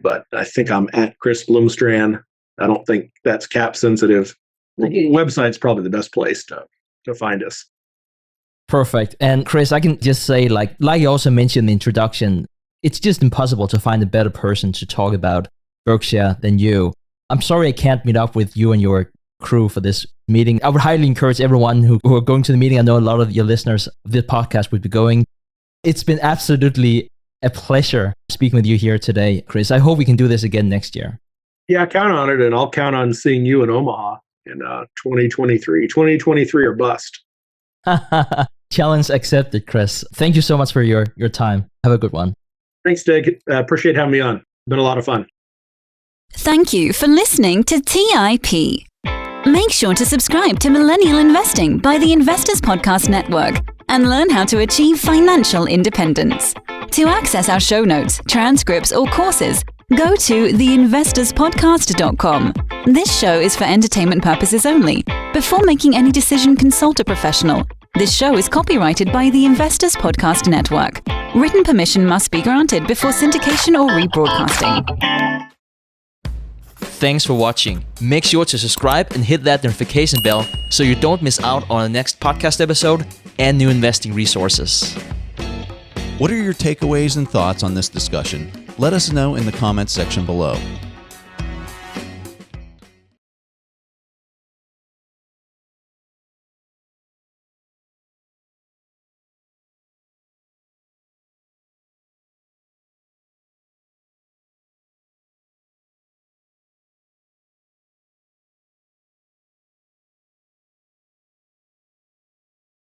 B: but I think I'm at Chris Bloomstran. I don't think that's cap sensitive. The website's probably the best place to find us.
A: Perfect. And Chris, I can just say, like you also mentioned in the introduction, it's just impossible to find a better person to talk about Berkshire than you. I'm sorry I can't meet up with you and your crew for this meeting. I would highly encourage everyone who are going to the meeting. I know a lot of your listeners of this podcast would be going. It's been absolutely a pleasure speaking with you here today, Chris. I hope we can do this again next year.
B: Yeah, count on it, and I'll count on seeing you in Omaha in 2023. 2023 or bust.
A: Challenge accepted, Chris. Thank you so much for your time. Have a good one.
B: Thanks, Stig. Appreciate having me on. Been a lot of fun.
C: Thank you for listening to TIP. Make sure to subscribe to Millennial Investing by the Investors Podcast Network and learn how to achieve financial independence. To access our show notes, transcripts, or courses, go to theinvestorspodcast.com. This show is for entertainment purposes only. Before making any decision, consult a professional. This show is copyrighted by the Investors Podcast Network. Written permission must be granted before syndication or rebroadcasting.
A: Thanks for watching. Make sure to subscribe and hit that notification bell so you don't miss out on the next podcast episode. and new investing resources.
D: What are your takeaways and thoughts on this discussion? Let us know in the comments section below.